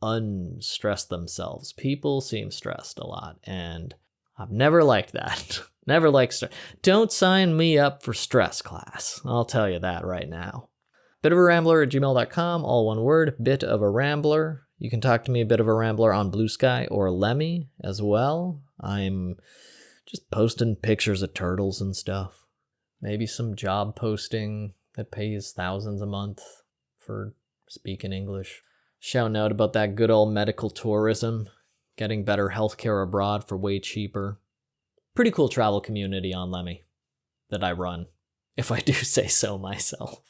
unstress themselves. People seem stressed a lot, and I've never liked that. Never liked stress. Don't sign me up for stress class. I'll tell you that right now. bitofarambler@gmail.com, all one word, bit of a rambler. You can talk to me, a bit of a rambler, on Blue Sky or Lemmy as well. I'm just posting pictures of turtles and stuff. Maybe some job posting that pays thousands a month for speaking English. Shouting out about that good old medical tourism, getting better healthcare abroad for way cheaper. Pretty cool travel community on Lemmy that I run, if I do say so myself.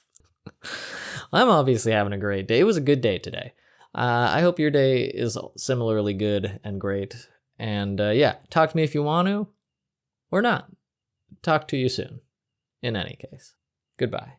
I'm obviously having a great day. It was a good day today. I hope your day is similarly good and great. And yeah, talk to me if you want to, or not. Talk to you soon. In any case, goodbye.